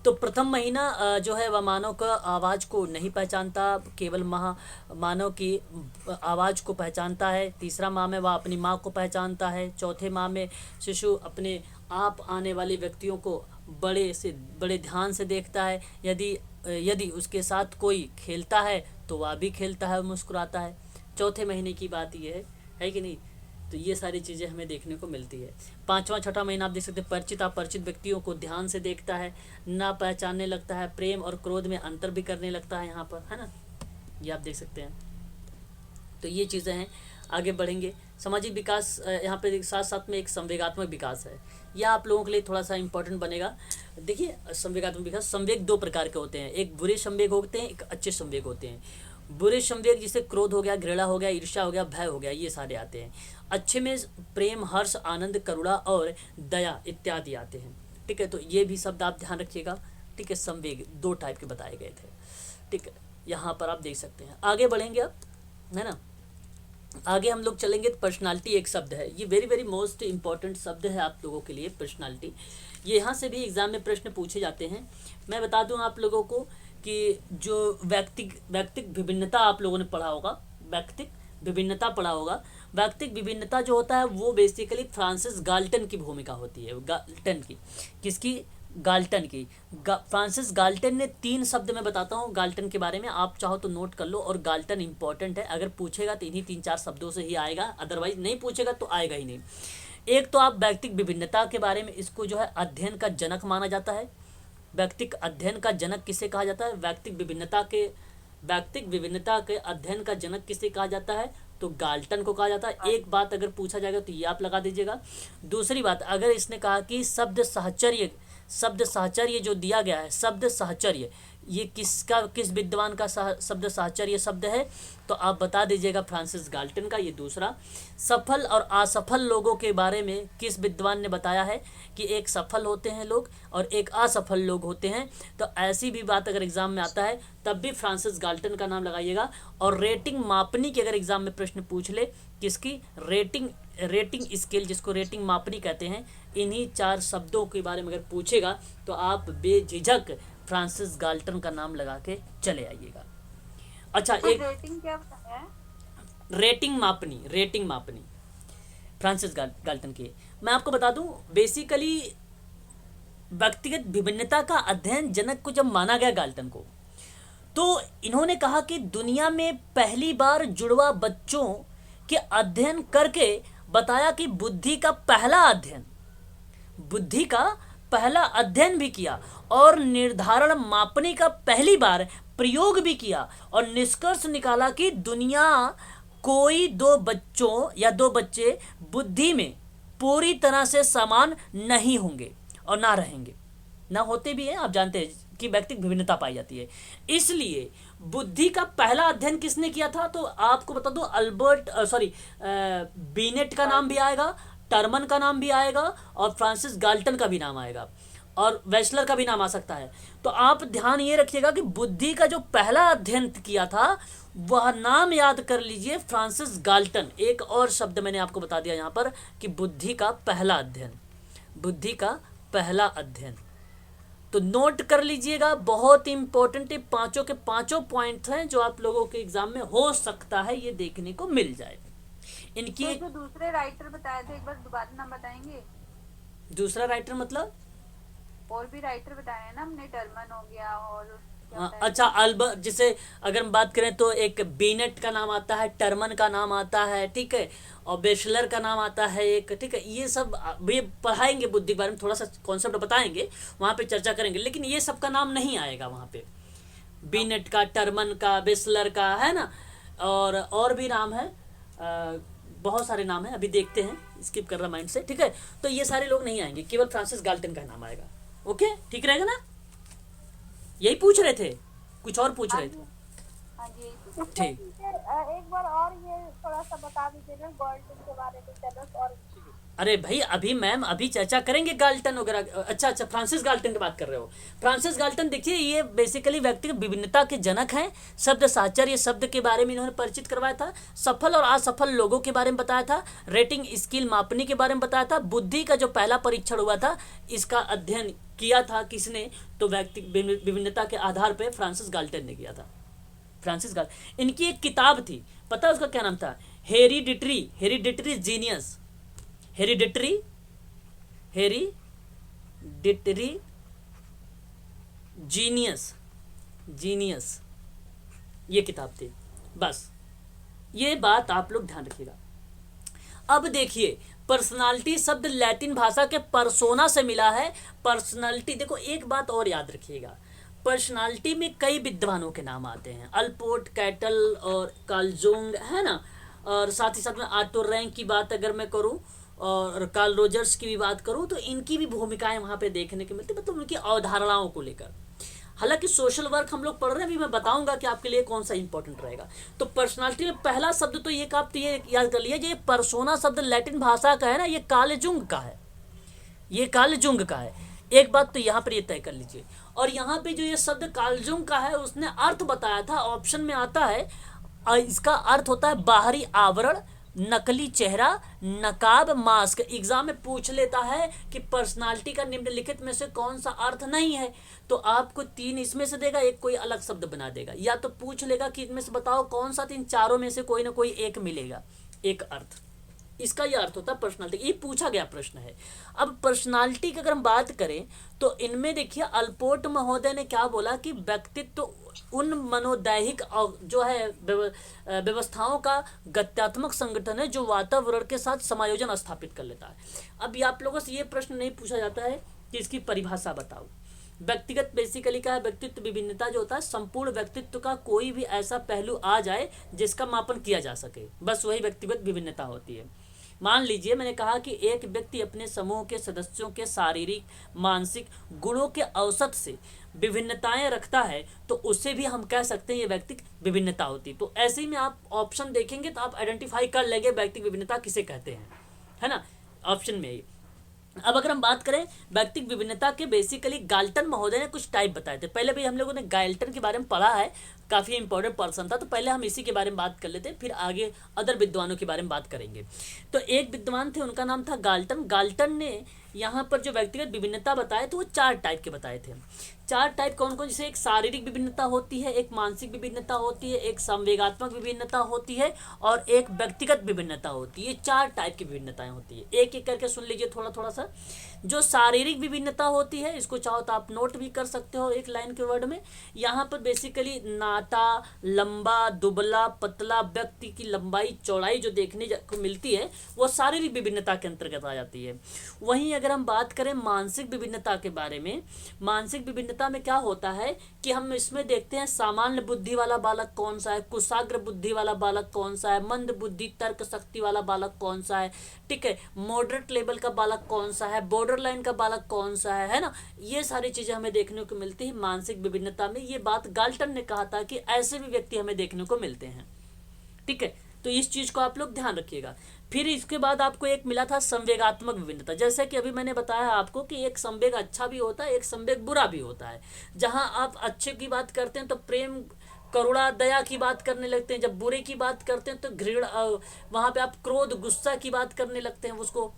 तो प्रथम महीना जो है वह मानव का आवाज़ को नहीं पहचानता, केवल मानव की आवाज़ को पहचानता है। तीसरा माह में वह अपनी माँ को पहचानता है। चौथे माह में शिशु अपने आप आने वाले व्यक्तियों को बड़े ध्यान से देखता है। यदि उसके साथ कोई खेलता है तो वह भी खेलता है और मुस्कुराता है। चौथे महीने की बात ये है कि नहीं। तो ये सारी चीज़ें हमें देखने को मिलती है। 5वां 6वां महीना आप देख सकते हैं, परिचित अपरिचित व्यक्तियों को ध्यान से देखता है, ना पहचानने लगता है, प्रेम और क्रोध में अंतर भी करने लगता है यहाँ पर, है ना, ये आप देख सकते हैं। तो ये चीज़ें हैं। आगे बढ़ेंगे, सामाजिक विकास यहाँ पे साथ साथ में एक संवेगात्मक विकास है। यह आप लोगों के लिए थोड़ा सा इंपॉर्टेंट बनेगा। देखिए, संवेगात्मक विकास, संवेग 2 प्रकार के होते हैं, एक बुरे संवेग होते हैं, एक अच्छे संवेग होते हैं। बुरे संवेग जिसे क्रोध हो गया, घृणा हो गया, ईर्ष्या हो गया, भय हो गया, ये सारे आते हैं। अच्छे में प्रेम, हर्ष, आनंद, करुणा और दया इत्यादि आते हैं। ठीक है, तो ये भी शब्द आप ध्यान रखिएगा। ठीक है, संवेग 2 टाइप के बताए गए थे। ठीक है, यहाँ पर आप देख सकते हैं। आगे बढ़ेंगे अब, है ना। आगे हम लोग चलेंगे तो पर्सनालिटी एक शब्द है, ये वेरी वेरी मोस्ट इंपॉर्टेंट शब्द है आप लोगों के लिए, पर्सनालिटी। ये यहाँ से भी एग्जाम में प्रश्न पूछे जाते हैं। मैं बता दूं आप लोगों को कि जो व्यक्तिक विभिन्नता आप लोगों ने पढ़ा होगा, व्यक्तिक विभिन्नता पढ़ा होगा। व्यक्तिक विभिन्नता जो होता है वो बेसिकली फ्रांसिस गाल्टन की भूमिका होती है। गाल्टन की, किसकी? गाल्टन की। फ्रांसिस गाल्टन ने 3 शब्द मैं बताता हूँ गाल्टन के बारे में, आप चाहो तो नोट कर लो। और गाल्टन इंपॉर्टेंट है, अगर पूछेगा तो इन्हीं 3-4 शब्दों से ही आएगा, अदरवाइज नहीं पूछेगा तो आएगा ही नहीं। एक तो आप व्यक्तिक विभिन्नता के बारे में, इसको जो है अध्ययन का जनक माना जाता है। व्यक्तिक अध्ययन का जनक किसे कहा जाता है? व्यक्तिक विभिन्नता के अध्ययन का जनक किसे कहा जाता है? तो गाल्टन को कहा जाता है। एक बात अगर पूछा जाएगा तो ये आप लगा दीजिएगा। दूसरी बात, अगर इसने कहा कि शब्द साहचर्य जो दिया गया है, शब्द साहचर्य, ये किस विद्वान का शब्द साहचर्य शब्द है? तो आप बता दीजिएगा फ्रांसिस गाल्टन का। ये दूसरा, सफल और असफल लोगों के बारे में किस विद्वान ने बताया है कि एक सफल होते हैं लोग और एक असफल लोग होते हैं? तो ऐसी भी बात अगर एग्जाम में आता है तब भी फ्रांसिस गाल्टन का नाम लगाइएगा। और रेटिंग मापनी की अगर एग्जाम में प्रश्न पूछ ले, किसकी? रेटिंग स्केल, जिसको रेटिंग मापनी कहते हैं, इन्हीं 4 शब्दों के बारे में अगर पूछेगा तो आप बेझिझक फ्रांसिस गाल्टन का नाम लगा के चले आइएगा। अच्छा, तो एक रेटिंग क्या बताया है? रेटिंग मापनी फ्रांसिस गाल्टन की। मैं आपको बता दूं, बेसिकली व्यक्तिगत विभिन्नता का अध्ययन जनक को जब माना गया गाल्टन को, तो इन्होंने कहा कि दुनिया में पहली बार जुड़वा बच्चों के अध्ययन करके बताया कि बुद्धि का पहला अध्ययन भी किया और निर्धारण मापने का पहली बार प्रयोग भी किया, और निष्कर्ष निकाला कि दुनिया कोई 2 बच्चे बुद्धि में पूरी तरह से समान नहीं होंगे और ना रहेंगे, ना होते भी हैं। आप जानते हैं कि व्यक्तिगत विभिन्नता पाई जाती है। इसलिए बुद्धि का पहला अध्ययन किसने किया था? तो आपको बता दो, बीनेट का नाम भी आएगा, टर्मन का नाम भी आएगा और फ्रांसिस गाल्टन का भी नाम आएगा और वेस्लर का भी नाम आ सकता है। तो आप ध्यान ये रखिएगा कि बुद्धि का जो पहला अध्ययन किया था वह नाम याद कर लीजिए, फ्रांसिस गाल्टन। एक और शब्द मैंने आपको बता दिया यहाँ पर कि बुद्धि का पहला अध्ययन, बुद्धि का पहला अध्ययन। तो नोट कर लीजिएगा, बहुत इंपॉर्टेंट है। पांचों के पांचों पॉइंट हैं जो आप लोगों के एग्जाम में हो सकता है ये देखने को मिल जाए। इनकी तो जो दूसरे राइटर बताए थे एक बार दोबारा नाम बताएंगे? दूसरा राइटर मतलब और भी राइटर बताए हैं ना हमने, टर्मन हो गया और क्या हाँ, बताया? अच्छा, अल्बर्ट, जैसे अगर हम बात करें तो एक बीनेट का नाम आता है, टर्मन का नाम आता है, ठीक है, और बेशलर का नाम आता है एक, ठीक है। ये सब ये पढ़ाएंगे, बुद्धि के बारे में थोड़ा सा कॉन्सेप्ट बताएंगे, वहाँ पे चर्चा करेंगे, लेकिन ये सब का नाम नहीं आएगा वहाँ पे। बीनेट का, टर्मन का, बेशलर का, है ना, और भी नाम है, बहुत सारे नाम हैं, अभी देखते हैं, स्किप कर रहा माइंड से, ठीक है। तो ये सारे लोग नहीं आएंगे, केवल फ्रांसिस गाल्टन का नाम आएगा। ओके, ठीक रहेगा ना? यही पूछ रहे थे, कुछ और पूछ रहे थे? हाँ जी, यही ठीक। एक बार और ये थोड़ा सा बता दीजिएगा गाल्टन के बारे में, चलो। और अरे भाई, अभी मैम अभी चर्चा करेंगे गाल्टन वगैरह। अच्छा, फ्रांसिस गाल्टन की बात कर रहे हो। फ्रांसिस गाल्टन देखिए, ये बेसिकली व्यक्तिगत विभिन्नता के जनक हैं। शब्द साचर, ये शब्द के बारे में इन्होंने परिचित करवाया था। सफल और असफल लोगों के बारे में बताया था। रेटिंग स्किल मापने के बारे में बताया था। बुद्धि का जो पहला परीक्षण हुआ था, इसका अध्ययन किया था किसने? तो व्यक्तिगत विभिन्नता के आधार पर फ्रांसिस गाल्टन ने किया था। फ्रांसिस गाल्टन, इनकी एक किताब थी, पता है उसका क्या नाम था? Hereditary genius. हेरिडिटरी जीनियस, ये किताब थी। बस ये बात आप लोग ध्यान रखिएगा। अब देखिए, पर्सनालिटी शब्द लैटिन भाषा के पर्सोना से मिला है। पर्सनालिटी, देखो एक बात और याद रखिएगा, पर्सनालिटी में कई विद्वानों के नाम आते हैं, अल्पोर्ट, कैटल और कार्ल, है ना, और साथ ही साथ में ऑटो रैंक की बात अगर मैं करूं और कार्ल रोजर्स की भी बात करूं, तो इनकी भी भूमिकाएं वहां पे देखने को मिलती है, मतलब उनकी अवधारणाओं को लेकर। हालांकि सोशल वर्क हम लोग पढ़ रहे हैं, अभी मैं बताऊंगा कि आपके लिए कौन सा इंपॉर्टेंट रहेगा। तो पर्सनालिटी में पहला शब्द तो ये आप ये याद कर लिया, ये पर्सोना शब्द लैटिन भाषा का है ना, ये कार्ल जुंग का है, ये कार्ल जुंग का है। एक बात तो यहाँ पर ये तय कर लीजिए। और यहाँ पे जो ये शब्द कार्ल जुंग का है, उसने अर्थ बताया था, ऑप्शन में आता है, इसका अर्थ होता है बाहरी आवरण, नकली चेहरा, नकाब, मास्क। एग्जाम में पूछ लेता है कि पर्सनालिटी का निम्नलिखित में से कौन सा अर्थ नहीं है, तो आपको 3 इसमें से देगा, एक कोई अलग शब्द बना देगा, या तो पूछ लेगा कि इनमें से बताओ कौन सा, 3 चारों में से कोई ना कोई एक मिलेगा, एक अर्थ। इसका यह अर्थ होता है पर्सनालिटी। ये पूछा गया प्रश्न है। अब पर्सनालिटी की अगर हम बात करें तो इनमें देखिए, अल्पोर्ट महोदय ने क्या बोला कि व्यक्तित्व उन मनोदैहिक जो है व्यवस्थाओं का गत्यात्मक संगठन है जो वातावरण के साथ समायोजन स्थापित कर लेता है। अब ये आप लोगों से ये प्रश्न नहीं पूछा जाता है कि इसकी परिभाषा बताओ। व्यक्तिगत बेसिकली क्या है? व्यक्तित्व विभिन्नता जो होता है, संपूर्ण व्यक्तित्व का कोई भी ऐसा पहलू आ जाए जिसका मापन किया जा सके, बस वही व्यक्तिगत विभिन्नता होती है। मान लीजिए मैंने कहा कि एक व्यक्ति अपने समूह के सदस्यों के शारीरिक मानसिक गुणों के औसत से विभिन्नताएं रखता है, तो उसे भी हम कह सकते हैं ये व्यक्तिगत विभिन्नता होती है। तो ऐसे ही में आप ऑप्शन देखेंगे तो आप आइडेंटिफाई कर लेंगे व्यक्तिगत विभिन्नता किसे कहते हैं, है ना, ऑप्शन में ही। अब अगर हम बात करें व्यक्तिगत विभिन्नता के, बेसिकली गाल्टन महोदय ने कुछ टाइप बताए थे। पहले भी हम लोगों ने गाल्टन के बारे में पढ़ा है, काफ़ी इंपॉर्टेंट पर्सन था, तो पहले हम इसी के बारे में बात कर लेते हैं, फिर आगे अदर विद्वानों के बारे में बात करेंगे। तो एक विद्वान थे, उनका नाम था गाल्टन। गाल्टन ने यहाँ पर जो व्यक्तिगत विभिन्नता बताए तो वो 4 टाइप के बताए थे। 4 टाइप कौन कौन? जैसे एक शारीरिक विभिन्नता होती है, एक मानसिक विभिन्नता होती है, एक संवेगात्मक विभिन्नता होती है और एक व्यक्तिगत विभिन्नता होती है। 4 टाइप की विभिन्नताएं होती है। एक एक करके सुन लीजिए थोड़ा थोड़ा सा। जो शारीरिक विभिन्नता होती है, इसको चाहो तो आप नोट भी कर सकते हो एक लाइन के वर्ड में। यहाँ पर बेसिकली नाटा, लंबा, दुबला, पतला व्यक्ति की लंबाई चौड़ाई जो देखने को मिलती है वो शारीरिक विभिन्नता के अंतर्गत आ जाती है। वहीं अगर हम बात करें मानसिक विभिन्नता के बारे में, मानसिक विभिन्नता में क्या होता है कि हम इसमें देखते हैं सामान्य बुद्धि वाला बालक कौन सा है, कुशाग्र बुद्धि वाला बालक कौन सा है, मंद बुद्धि तर्क शक्ति वाला बालक कौन सा है, ठीक है, मॉडरेट लेवल का बालक कौन सा है, बॉर्डर लाइन का बालक कौन सा है ना। ये सारी चीजें हमें देखने को मिलती है मानसिक विभिन्नता में। ये बात गाल्टन ने कहा था कि ऐसे भी व्यक्ति हमें देखने को मिलते हैं, ठीक है। तो इस चीज को आप लोग ध्यान रखिएगा। फिर इसके बाद आपको एक मिला था संवेगात्मक विभिन्नता। जैसे कि अभी मैंने बताया आपको कि एक संवेग अच्छा भी होता है, एक संवेग बुरा भी होता है। जहां आप अच्छे की बात करते हैं तो प्रेम करुणा दया की बात करने लगते हैं, जब बुरे की बात करते हैं तो घृणा, वहां पे आप क्रोध गुस्सा की बात करने लगते हैं, उसको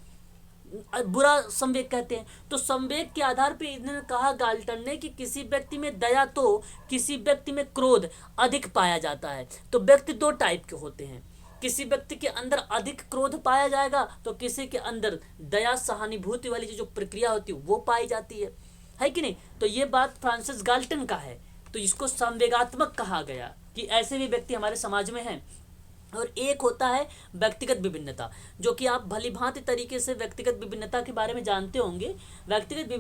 बुरा संवेग कहते हैं। तो संवेग के आधार पे इन्होंने कहा गाल्टन ने कि किसी व्यक्ति में दया तो किसी व्यक्ति में क्रोध अधिक पाया जाता है। तो व्यक्ति दो टाइप के होते हैं, किसी व्यक्ति के अंदर अधिक क्रोध पाया जाएगा तो किसी के अंदर दया सहानुभूति वाली जो प्रक्रिया होती है वो पाई जाती है कि नहीं। तो ये बात फ्रांसिस गाल्टन का है, तो इसको संवेगात्मक कहा गया कि ऐसे भी व्यक्ति हमारे समाज में हैं। और एक होता है व्यक्तिगत विभिन्नता, जो कि आप भली भांति तरीके से व्यक्तिगत विभिन्नता के बारे में जानते होंगे। व्यक्तिगत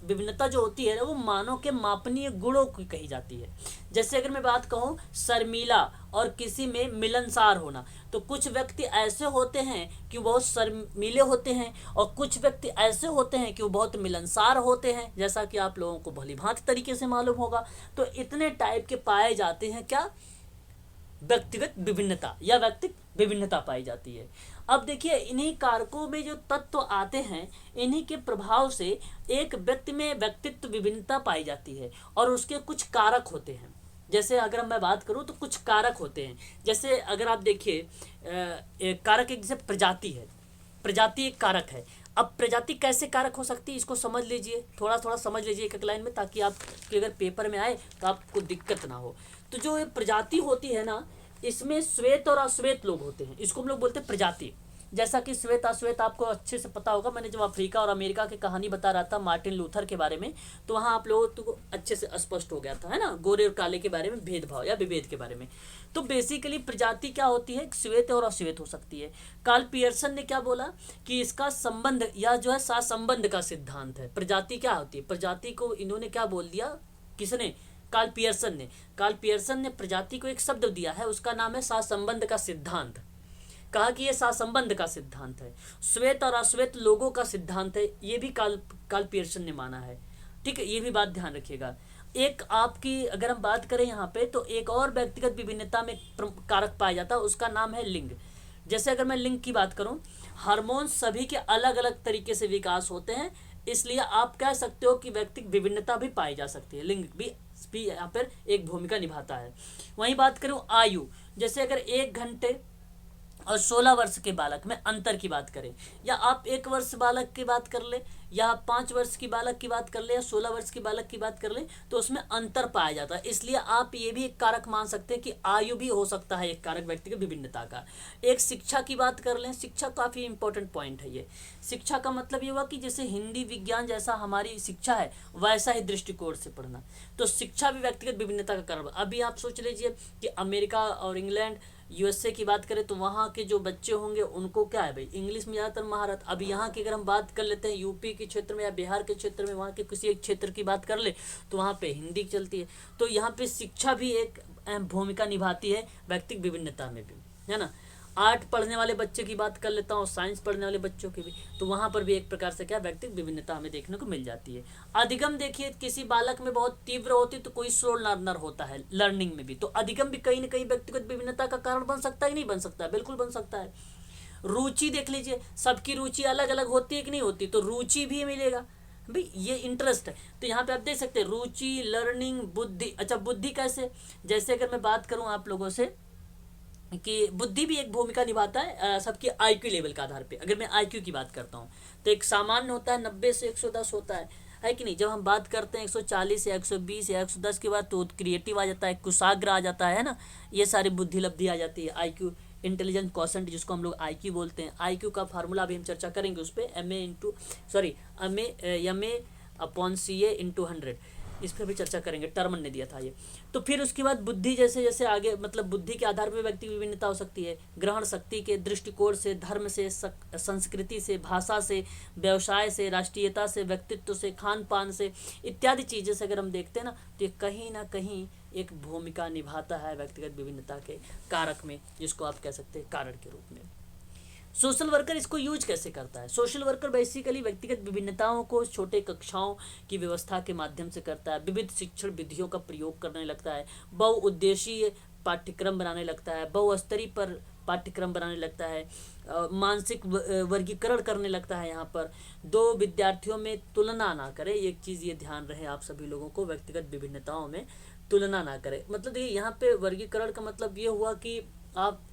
विभिन्नता जो होती है वो मानव के मापनीय गुणों की कही जाती है। जैसे अगर मैं बात कहूँ शर्मीला और किसी में मिलनसार होना, तो कुछ व्यक्ति ऐसे होते हैं कि वो बहुत शर्मीले होते हैं और कुछ व्यक्ति ऐसे होते हैं कि वो बहुत मिलनसार होते हैं, जैसा कि आप लोगों को भली भांति तरीके से मालूम होगा। तो इतने टाइप के पाए जाते हैं क्या, व्यक्तिगत विभिन्नता या व्यक्तिक विभिन्नता पाई जाती है। अब देखिए इन्हीं कारकों में जो तत्व आते हैं, इन्हीं के प्रभाव से एक व्यक्ति में व्यक्तित्व विभिन्नता पाई जाती है और उसके कुछ कारक होते हैं। जैसे अगर मैं बात करूं तो कुछ कारक होते हैं। जैसे अगर आप देखिए कारक एक जैसे प्रजाति है, प्रजाति एक कारक है। अब प्रजाति कैसे कारक हो सकती है इसको समझ लीजिए, थोड़ा थोड़ा समझ लीजिए एक एक लाइन में, ताकि आपके अगर पेपर में आए तो आपको दिक्कत ना हो। तो जो प्रजाति होती है ना, इसमें श्वेत और अश्वेत लोग होते हैं, इसको हम लोग बोलते हैं प्रजाति। जैसा कि श्वेत अश्वेत आपको अच्छे से पता होगा, मैंने जब अफ्रीका और अमेरिका की कहानी बता रहा था मार्टिन लूथर के बारे में, तो वहाँ आप लोगों को अच्छे से स्पष्ट हो गया था, है ना, गोरे और काले के बारे में भेदभाव या विभेद के बारे में। तो बेसिकली प्रजाति क्या होती है, श्वेत और अश्वेत हो सकती है। कार्ल पियर्सन ने क्या बोला कि इसका संबंध या जो है सहसंबंध का सिद्धांत है। प्रजाति क्या होती है, प्रजाति को इन्होंने क्या बोल दिया, किसने, कार्ल पियर्सन ने प्रजाति को एक शब्द दिया है, उसका नाम है सहसंबंध का सिद्धांत। कहा कि ये सहसंबंध का सिद्धांत है, श्वेत और अश्वेत लोगों का सिद्धांत है, ये भी कार्ल पियर्सन ने माना है, ठीक है। ये भी बात ध्यान रखिएगा। एक आपकी अगर हम बात करें यहाँ पे, तो एक और व्यक्तिगत विभिन्नता में कारक पाया जाता है, उसका नाम है लिंग। जैसे अगर मैं लिंग की बात करूँ, हार्मोन सभी के अलग अलग तरीके से विकास होते हैं, इसलिए आप कह सकते हो कि व्यक्तिगत विभिन्नता भी पाई जा सकती है, लिंग भी यहाँ पर एक भूमिका निभाता है। वहीं बात करूँ आयु, जैसे अगर 1 घंटे और 16 वर्ष के बालक में अंतर की बात करें, या आप 1 वर्ष बालक की बात कर ले, या 5 वर्ष की बालक की बात कर ले, या 16 वर्ष की बालक की बात कर ले, तो उसमें अंतर पाया जाता है। इसलिए आप ये भी एक कारक मान सकते हैं कि आयु भी हो सकता है एक कारक व्यक्तिगत विभिन्नता का। एक शिक्षा की बात कर लें, शिक्षा काफ़ी इंपॉर्टेंट पॉइंट है ये। शिक्षा का मतलब ये हुआ कि जैसे हिंदी विज्ञान जैसा हमारी शिक्षा है, वैसा ही दृष्टिकोण से पढ़ना, तो शिक्षा भी व्यक्तिगत विभिन्नता का कारण। अभी आप सोच लीजिए कि अमेरिका और इंग्लैंड यूएसए की बात करें तो वहाँ के जो बच्चे होंगे उनको क्या है भाई, इंग्लिश में ज़्यादातर महारत। अब यहाँ की अगर हम बात कर लेते हैं यूपी के क्षेत्र में या बिहार के क्षेत्र में, वहाँ के किसी एक क्षेत्र की बात कर ले तो वहाँ पे हिंदी चलती है। तो यहाँ पे शिक्षा भी एक अहम भूमिका निभाती है व्यक्तिगत विभिन्नता में भी, है ना। आर्ट पढ़ने वाले बच्चे की बात कर लेता हूँ, साइंस पढ़ने वाले बच्चों की भी, तो वहाँ पर भी एक प्रकार से क्या व्यक्तिगत विभिन्नता हमें देखने को मिल जाती है। अधिगम देखिए, किसी बालक में बहुत तीव्र होती है तो कोई स्लो लर्नर होता है लर्निंग में भी, तो अधिगम भी कहीं ना कहीं व्यक्तिगत विभिन्नता का कारण बन सकता है कि नहीं बन सकता है, बिल्कुल बन सकता है। रुचि देख लीजिए, सबकी रुचि अलग अलग होती है कि नहीं होती, तो रुचि भी मिलेगा भाई, ये इंटरेस्ट है। तो यहाँ पे आप देख सकते हैं रुचि, लर्निंग, बुद्धि। अच्छा बुद्धि कैसे, जैसे अगर मैं बात करूँ आप लोगों से कि बुद्धि भी एक भूमिका निभाता है सबके आईक्यू लेवल के आधार पे। अगर मैं आईक्यू की बात करता हूँ तो एक सामान्य होता है 90 से 110 होता है कि नहीं। जब हम बात करते हैं 140 या 120 या 110 के बाद तो क्रिएटिव आ जाता है, कुशाग्र आ जाता है ना, ये सारी बुद्धि लब्धि आ जाती है। आईक्यू इंटेलिजेंस क्वोशेंट जिसको हम लोग आईक्यू बोलते हैं, आईक्यू का फार्मूला अभी हम चर्चा करेंगे उस पर, M A upon C A into 100। इस पर भी चर्चा करेंगे, टर्मन ने दिया था ये। तो फिर उसके बाद बुद्धि, जैसे जैसे आगे मतलब बुद्धि के आधार पर व्यक्ति की विभिन्नता हो सकती है, ग्रहण शक्ति के दृष्टिकोण से, धर्म से, संस्कृति से, भाषा से, व्यवसाय से, राष्ट्रीयता से, व्यक्तित्व से, खान पान से, इत्यादि चीज़ें से अगर हम देखते हैं ना, तो ये कहीं ना कहीं एक भूमिका निभाता है व्यक्तिगत विभिन्नता के कारक में, जिसको आप कह सकते हैं कारण के रूप में। सोशल वर्कर इसको यूज कैसे करता है? सोशल वर्कर बेसिकली व्यक्तिगत विभिन्नताओं को छोटे कक्षाओं की व्यवस्था के माध्यम से करता है, विविध शिक्षण विधियों का प्रयोग करने लगता है, बहुउद्देशीय पाठ्यक्रम बनाने लगता है, बहुस्तरीय पर पाठ्यक्रम बनाने लगता है, मानसिक वर्गीकरण करने लगता है। यहाँ पर दो विद्यार्थियों में तुलना ना करें, एक चीज़ ये ध्यान रहे आप सभी लोगों को, व्यक्तिगत विभिन्नताओं में तुलना ना करें। मतलब देखिए यहाँ पे वर्गीकरण का मतलब ये हुआ कि आप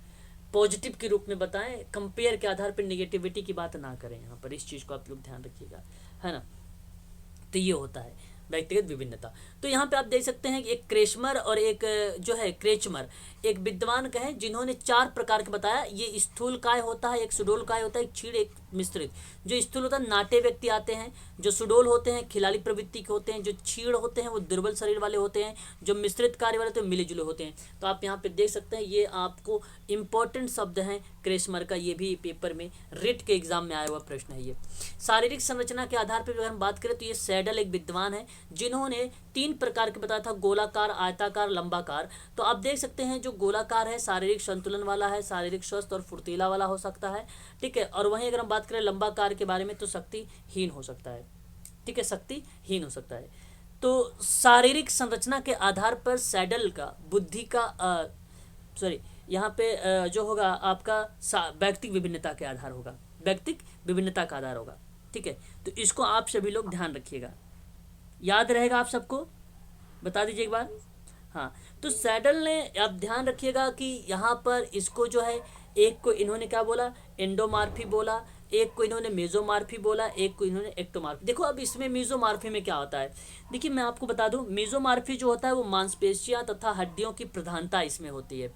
पॉजिटिव के रूप में बताएं, कंपेयर के आधार पर नेगेटिविटी की बात ना करें। यहाँ पर इस चीज़ को आप लोग ध्यान रखिएगा, है ना। तो ये होता है व्यक्तिगत विभिन्नता। तो यहाँ पे आप देख सकते हैं कि एक क्रेचमर और एक जो है क्रेचमर, एक विद्वान कहें जिन्होंने 4 प्रकार के बताया। ये स्थूल काय होता है, एक सुडोल काय होता है, एक क्षीण, एक मिश्रित। जो स्थूल होता है नाटे व्यक्ति आते हैं, जो सुडोल होते हैं खिलाड़ी प्रवृत्ति के होते हैं, जो क्षीण होते हैं वो दुर्बल शरीर वाले होते हैं, जो मिश्रित कार्य वाले तो मिले जुले होते हैं। तो आप यहाँ पे देख सकते हैं, ये आपको इम्पोर्टेंट शब्द हैं क्रेचमर का, ये भी पेपर में रिट के एग्जाम में आया हुआ प्रश्न है ये। शारीरिक संरचना के आधार पर अगर हम बात करें तो ये सैडल एक विद्वान है जिन्होंने 3 प्रकार के बताया था, गोलाकार, आयताकार, लंबाकार। तो आप देख सकते हैं जो गोलाकार है शारीरिक संतुलन वाला है, शारीरिक स्वस्थ और फुर्तीला वाला हो सकता है, ठीक है। और वहीं अगर हम बात करें लंबाकार के बारे में तो शक्तिहीन हो सकता है, ठीक है, शक्तिहीन हो सकता है। तो शारीरिक संरचना के आधार पर सैडल का बुद्धि का यहाँ पे जो होगा आपका व्यक्तिक विभिन्नता के आधार होगा, व्यक्तिक विभिन्नता का आधार होगा, ठीक है। तो इसको आप सभी लोग ध्यान रखिएगा, याद रहेगा आप सबको, बता दीजिए एक बार। हाँ, तो सैडल ने आप ध्यान रखिएगा कि यहाँ पर इसको जो है, एक को इन्होंने क्या बोला, एंडोमार्फी बोला, एक को इन्होंने मेजोमार्फी बोला, एक को इन्होंने एक्टोमार्फी। देखो अब इसमें मेजोमार्फी में क्या होता है, देखिए मैं आपको बता दूं, मेजोमार्फी जो होता है वो मांसपेशियां तथा हड्डियों की प्रधानता इसमें होती है।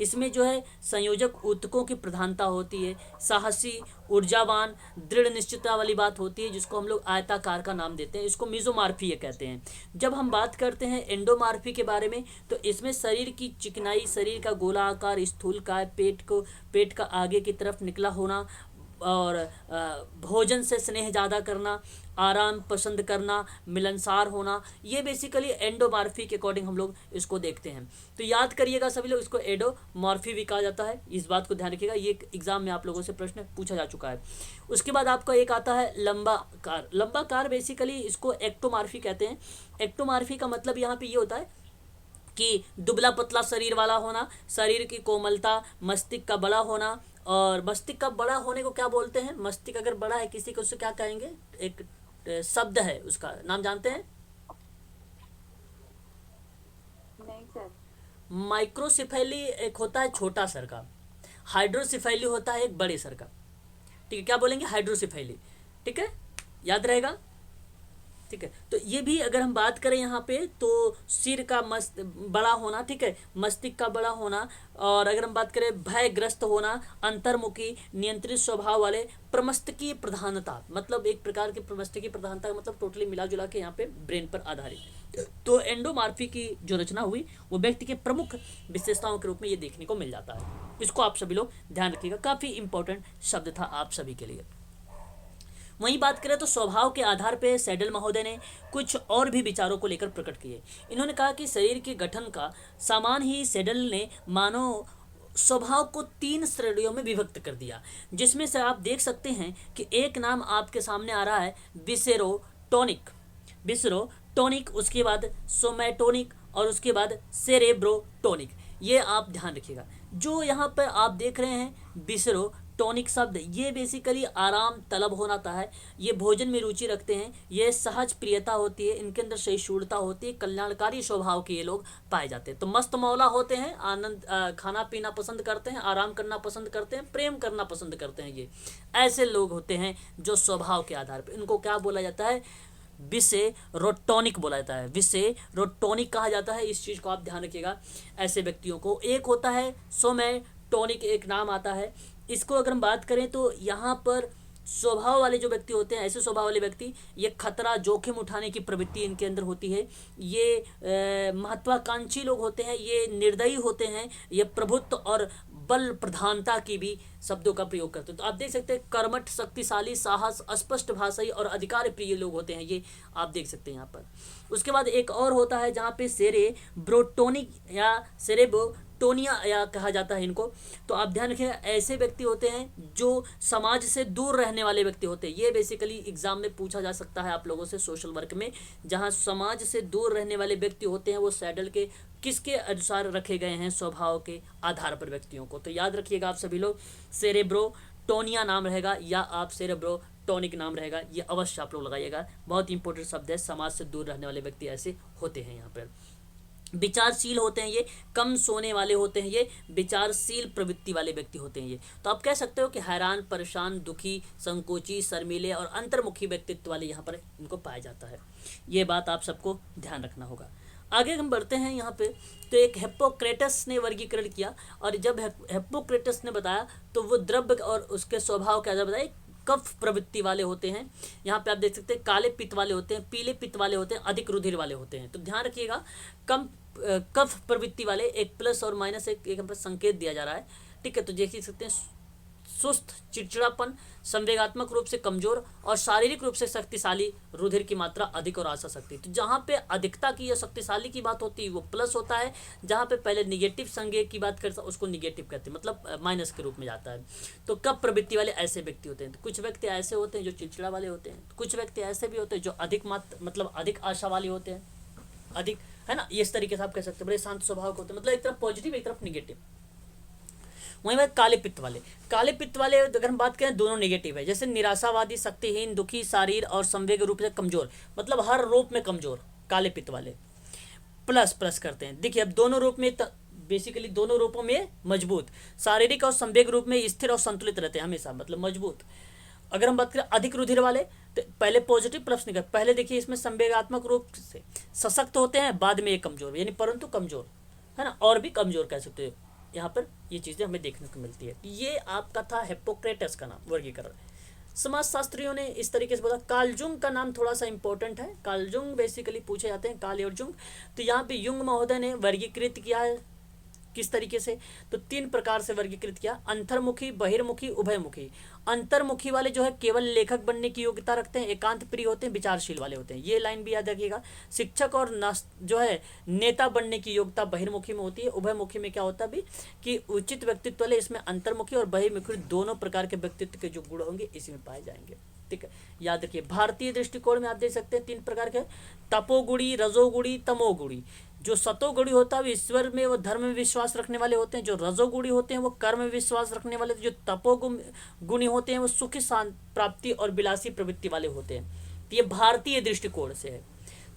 इसमें जो है संयोजक ऊतकों की प्रधानता होती है, साहसी, ऊर्जावान, दृढ़ निश्चितता वाली बात होती है, जिसको हम लोग आयताकार का नाम देते हैं। इसको मेजोमार्फी ये कहते हैं। जब हम बात करते हैं एंडोमार्फी के बारे में, तो इसमें शरीर की चिकनाई, शरीर का गोला आकार, स्थूलकाय, पेट का आगे की तरफ निकला होना, और भोजन से स्नेह ज़्यादा करना, आराम पसंद करना, मिलनसार होना, ये बेसिकली एंडोमार्फी के अकॉर्डिंग हम लोग इसको देखते हैं। तो याद करिएगा सभी लोग, इसको एडोमॉर्फी भी कहा जाता है, इस बात को ध्यान रखिएगा, ये एग्जाम में आप लोगों से प्रश्न पूछा जा चुका है। उसके बाद आपका एक आता है लंबा कार। लंबा कार बेसिकली इसको एक्टोमार्फी कहते हैं। एक्टोमार्फी का मतलब यहाँ पे ये होता है कि दुबला पतला शरीर वाला होना, शरीर की कोमलता, मस्तिष्क का बड़ा होना। और मस्तिष्क का बड़ा होने को क्या बोलते हैं, मस्तिष्क अगर बड़ा है किसी को, उससे क्या कहेंगे, एक शब्द है, उसका नाम जानते हैं? नहीं सर। माइक्रोसिफेली एक होता है छोटा सर का, हाइड्रोसिफेली होता है एक बड़े सर का, ठीक है। क्या बोलेंगे, हाइड्रोसिफेली, ठीक है, याद रहेगा, ठीक है। तो ये भी अगर हम बात करें यहाँ पे, तो सिर का बड़ा होना, ठीक है, मस्तिष्क का बड़ा होना। और अगर हम बात करें भयग्रस्त होना, अंतर्मुखी, नियंत्रित स्वभाव वाले, प्रमस्तिष्कीय प्रधानता, मतलब एक प्रकार की प्रमस्तिष्कीय प्रधानता, मतलब टोटली मिला जुला के यहाँ पे ब्रेन पर आधारित। तो एंडोमार्फी की जो रचना हुई वो व्यक्ति के प्रमुख विशेषताओं के रूप में ये देखने को मिल जाता है। इसको आप सभी लोग ध्यान रखिएगा, काफ़ी इंपॉर्टेंट शब्द था आप सभी के लिए। वहीं बात करें तो स्वभाव के आधार पर सैडल महोदय ने कुछ और भी विचारों को लेकर प्रकट किए। इन्होंने कहा कि शरीर के गठन का सामान ही सैडल ने मानव स्वभाव को 3 श्रेणियों में विभक्त कर दिया, जिसमें से आप देख सकते हैं कि एक नाम आपके सामने आ रहा है विसेरोटोनिक, उसके बाद सोमैटोनिक और उसके बाद सेरेब्रोटोनिक। ये आप ध्यान रखिएगा। जो यहाँ पर आप देख रहे हैं विसेरोटोनिक शब्द, ये बेसिकली आराम तलब होता है, ये भोजन में रुचि रखते हैं, ये सहज प्रियता होती है, इनके अंदर सहिष्णुता होती है, कल्याणकारी स्वभाव के ये लोग पाए जाते हैं। तो मस्त मौला होते हैं, आनंद खाना पीना पसंद करते हैं, आराम करना पसंद करते हैं, प्रेम करना पसंद करते हैं। ये ऐसे लोग होते हैं जो स्वभाव के आधार पर, इनको क्या बोला जाता है, विसेरोटोनिक बोला जाता है, विसेरोटोनिक कहा जाता है। इस चीज़ को आप ध्यान रखिएगा ऐसे व्यक्तियों को। एक होता है सोमैटोनिक, एक नाम आता है। इसको अगर हम बात करें तो यहाँ पर स्वभाव वाले जो व्यक्ति होते हैं, ऐसे स्वभाव वाले व्यक्ति, ये खतरा जोखिम उठाने की प्रवृत्ति इनके अंदर होती है। ये महत्वाकांक्षी लोग होते हैं, ये निर्दयी होते हैं, ये प्रभुत्व और बल प्रधानता की भी शब्दों का प्रयोग करते हैं। तो आप देख सकते हैं कर्मठ, शक्तिशाली, साहस, अस्पष्ट भाषाई और अधिकार प्रिय लोग होते हैं, ये आप देख सकते हैं यहाँ पर। उसके बाद एक और होता है जहाँ पे सेरेब्रोटोनिक या सेरेब्रोटोनिया या कहा जाता है इनको। तो आप ध्यान रखिए, ऐसे व्यक्ति होते हैं जो समाज से दूर रहने वाले व्यक्ति होते हैं। ये बेसिकली एग्जाम में पूछा जा सकता है आप लोगों से सोशल वर्क में, जहाँ समाज से दूर रहने वाले व्यक्ति होते हैं वो सैडल के किसके अनुसार रखे गए हैं, स्वभाव के आधार पर व्यक्तियों को। तो याद रखिएगा आप सभी लोग, सेरेब्रोटोनिया नाम रहेगा या आप सेरेब्रोटोनिक नाम रहेगा, ये अवश्य आप लोग लगाइएगा, बहुत इंपॉर्टेंट शब्द है। समाज से दूर रहने वाले व्यक्ति ऐसे होते हैं। यहाँ पर विचारशील होते हैं ये, कम सोने वाले होते हैं ये, विचारशील प्रवृत्ति वाले व्यक्ति होते हैं ये। तो आप कह सकते हो कि हैरान, परेशान, दुखी, संकोची, शर्मीले और अंतर्मुखी व्यक्तित्व वाले यहाँ पर इनको पाया जाता है। ये बात आप सबको ध्यान रखना होगा। आगे हम बढ़ते हैं यहाँ पे, तो एक हिप्पोक्रेटस ने वर्गीकरण किया, और जब हिप्पोक्रेटस ने बताया तो वो द्रव्य और उसके स्वभाव के आधार बताया, कफ प्रवृत्ति वाले होते हैं। यहाँ पे आप देख सकते हैं काले पित्त वाले होते हैं, पीले पित्त वाले होते हैं, अधिक रुधिर वाले होते हैं। तो ध्यान रखिएगा, कफ प्रवृत्ति वाले एक प्लस और माइनस एक पर संकेत दिया जा रहा है, ठीक है। तो देख सकते हैं सुस्त, चिड़चिड़ापन, संवेगात्मक रूप से कमजोर और शारीरिक रूप से शक्तिशाली, रुधिर की मात्रा अधिक और आशा शक्ति। तो जहाँ पे अधिकता की या शक्तिशाली की बात होती है वो प्लस होता है, जहाँ पे पहले निगेटिव संज्ञा की बात करता है उसको निगेटिव कहते हैं, मतलब माइनस के रूप में जाता है। तो कब प्रवृत्ति वाले ऐसे व्यक्ति होते हैं। तो कुछ व्यक्ति ऐसे होते हैं जो चिड़चिड़ा वाले होते हैं, कुछ व्यक्ति ऐसे भी होते हैं जो अधिक मतलब अधिक आशा वाले होते हैं, अधिक, है ना, इस तरीके से आप कह सकते हैं। बड़े शांत स्वभाव के होते हैं, मतलब एक तरफ पॉजिटिव एक तरफ निगेटिव। वहीं बात काले पित्त वाले अगर हम बात करें दोनों नेगेटिव है, जैसे निराशावादी, शक्तिहीन, दुखी, शारीर और संवेग रूप से कमजोर, मतलब हर रूप में कमजोर। काले पित्त वाले प्लस करते हैं। देखिए अब दोनों रूप में बेसिकली दोनों रूपों में मजबूत, शारीरिक और संवेग रूप में स्थिर और संतुलित रहते हैं हमेशा, मतलब मजबूत। अगर हम बात करें अधिक रुधिर वाले, तो पहले पॉजिटिव प्लस निकल, पहले देखिए इसमें संवेगात्मक रूप से सशक्त होते हैं, बाद में ये कमजोर, यानी परंतु कमजोर, है ना, और भी कमजोर कह सकते हो। यहाँ पर ये चीज़ें हमें देखने को मिलती है। ये आपका था हिप्पोक्रेटस का नाम वर्गीकरण। समाजशास्त्रियों ने इस तरीके से बोला। कार्ल का नाम थोड़ा सा इंपॉर्टेंट है। कार्ल बेसिकली पूछे जाते हैं, कार्ल और जुंग। तो यहाँ पे युंग महोदय ने वर्गीकृत किया है किस तरीके से, तो 3 प्रकार से वर्गीकृत किया, अंतर्मुखी, बहिर्मुखी, उभयमुखी। अंतर्मुखी वाले जो है केवल लेखक बनने की योग्यता रखते हैं, एकांत प्रिय होते हैं, विचारशील वाले होते हैं। ये लाइन भी याद रखिएगा। शिक्षक और जो है नेता बनने की योग्यता बहिर्मुखी में होती है। उभयमुखी में क्या होता है भी कि उचित व्यक्तित्व वाले, इसमें अंतर्मुखी और बहिर्मुखी दोनों प्रकार के व्यक्तित्व के जो गुण होंगे इसी में पाए जाएंगे, ठीक है। याद रखिए भारतीय दृष्टिकोण में आप देख सकते हैं 3 प्रकार के, तपोगुणी, रजोगुणी, तमोगुणी। जो सतोगुणी होता है वो ईश्वर में वो धर्म में विश्वास रखने वाले होते हैं, जो रजोगुणी होते हैं वो कर्म में विश्वास रखने वाले, जो तपोगुणी होते हैं वो सुख शांति प्राप्ति और विलासी प्रवृत्ति वाले होते हैं। तो ये भारतीय दृष्टिकोण से है।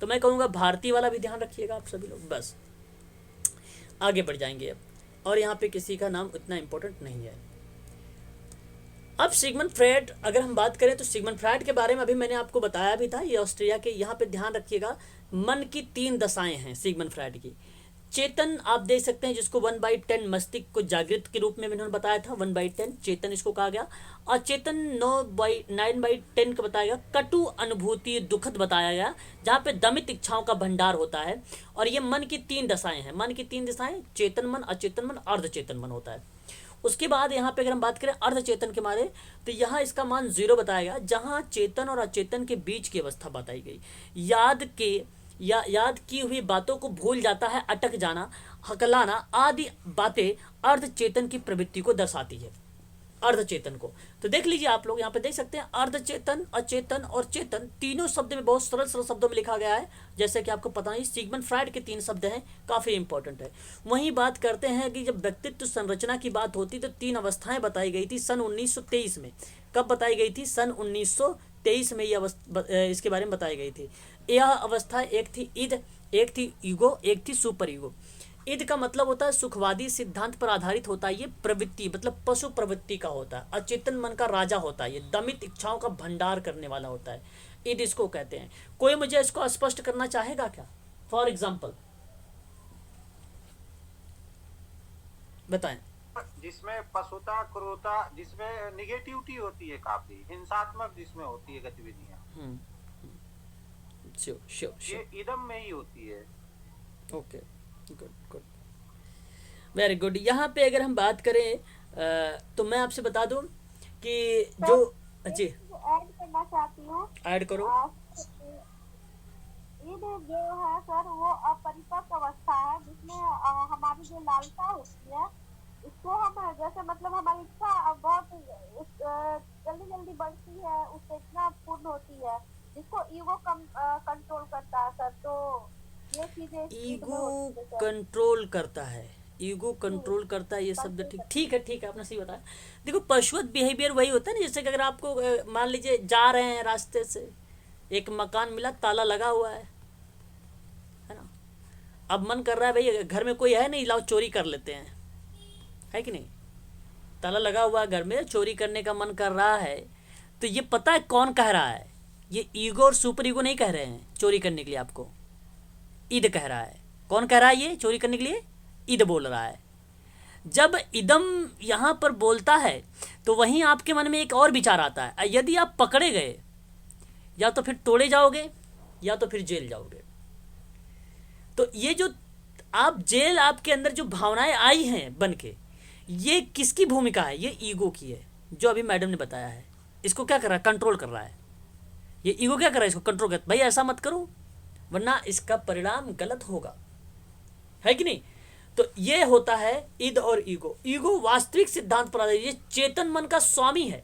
तो मैं कहूँगा भारतीय वाला भी ध्यान रखिएगा आप सभी लोग। बस आगे बढ़ जाएंगे अब, और यहाँ पे किसी का नाम उतना इम्पोर्टेंट नहीं है। अब सिगमंड फ्रायड अगर हम बात करें तो सिगमंड फ्रायड के बारे में अभी मैंने आपको बताया भी था, ये ऑस्ट्रिया के। यहाँ पे ध्यान रखिएगा, मन की 3 दशाएं हैं सिगमंड फ्रायड की। चेतन आप देख सकते हैं जिसको 1/10 मस्तिष्क को जागृत के रूप में मैंने बताया था, 1/10 चेतन इसको कहा गया। और चेतन 9/10 का बताया गया, कटु अनुभूति दुखद बताया गया, जहाँ पे दमित इच्छाओं का भंडार होता है। और ये मन की 3 दशाएं हैं। मन की 3 दशाएं चेतन मन, अचेतन मन, अर्धचेतन मन होता है। उसके बाद यहाँ पे अगर हम बात करें अर्धचेतन के बारे, तो यहाँ इसका मान 0 बताया गया, जहाँ चेतन और अचेतन के बीच की अवस्था बताई गई। याद की हुई बातों को भूल जाता है, अटक जाना, हकलाना आदि बातें अर्धचेतन की प्रवृत्ति को दर्शाती है, अर्धचेतन को। तो देख लीजिए आप लोग यहाँ पे देख सकते हैं अर्धचेतन, अचेतन और चेतन तीनों शब्द में बहुत सरल शब्दों में लिखा गया है, जैसे कि आपको पता नहीं सिगमंड फ्रायड के 3 शब्द हैं, काफी इंपॉर्टेंट है। वहीं बात करते हैं कि जब व्यक्तित्व संरचना की बात होती तो 3 अवस्थाएं बताई गई थी सन 1923 में। कब बताई गई थी? सन 1923 में ये इसके बारे में बताई गई थी। यह अवस्था एक थी ईद, एक थी ईगो, एक थी सुपर ईगो। ईद का मतलब होता है सुखवादी सिद्धांत पर आधारित होता है, ये प्रवृत्ति मतलब पशु प्रवृत्ति का होता है। अचेतन मन का राजा होता है, ये दमित इच्छाओं का भंडार करने वाला होता है, ईद इसको कहते हैं। कोई मुझे इसको स्पष्ट करना चाहेगा क्या? फॉर एग्जाम्पल बताएं। जिसमें पशुता, क्रूरता, जिसमें निगेटिविटी होती है, काफी हिंसात्मक जिसमें होती है गतिविधियां, श्योर श्योर ये श्योर। इदम में ही होती है। Okay, good good, very good. यहाँ पे अगर हम बात करें तो मैं आपसे बता दूं कि जो जी ऐड करना चाहती हूँ। ऐड करो। ईद जो है सर वो अपरिपक्व अवस्था है जिसमें हमारी जो लालसा होती है इसको हम जैसे मतलब हमारी इच्छा बहुत जल्दी जल्दी बढ़ती है, उससे इतना पूर्ण होती है जिसको ईगो कंट्रोल करता है सर। तो ये चीजें इस ईद में ईगो होती है सर। कंट्रोल करता है, ईगो कंट्रोल करता है, ये शब्द ठीक है, ठीक है, आपने सही बताया। देखो पशुवत बिहेवियर वही होता है ना, जैसे कि अगर आपको मान लीजिए जा रहे हैं रास्ते से, एक मकान मिला, ताला लगा हुआ है ना, अब मन कर रहा है भाई घर में कोई है नहीं, लाओ चोरी कर लेते हैं, है कि नहीं। ताला लगा हुआ है घर में, चोरी करने का मन कर रहा है, तो ये पता है कौन कह रहा है, ये ईगो और सुपर ईगो नहीं कह रहे हैं चोरी करने के लिए आपको, ईद कह रहा है। कौन कह रहा है ये चोरी करने के लिए? ईद बोल रहा है। जब इदम यहाँ पर बोलता है तो वहीं आपके मन में एक और विचार आता है, यदि आप पकड़े गए या तो फिर तोड़े जाओगे या तो फिर जेल जाओगे। तो ये जो आप जेल, आपके अंदर जो भावनाएं आई हैं बन के, ये किसकी भूमिका है? ये ईगो की है, जो अभी मैडम ने बताया है। इसको क्या कर रहा है? कंट्रोल कर रहा है। ये ईगो क्या कर रहा है? इसको कंट्रोल कर, भाई ऐसा मत करो वरना इसका परिणाम गलत होगा, है कि नहीं। तो ये होता है ईद और ईगो। ईगो वास्तविक सिद्धांत पर आधारित, ये चेतन मन का स्वामी है,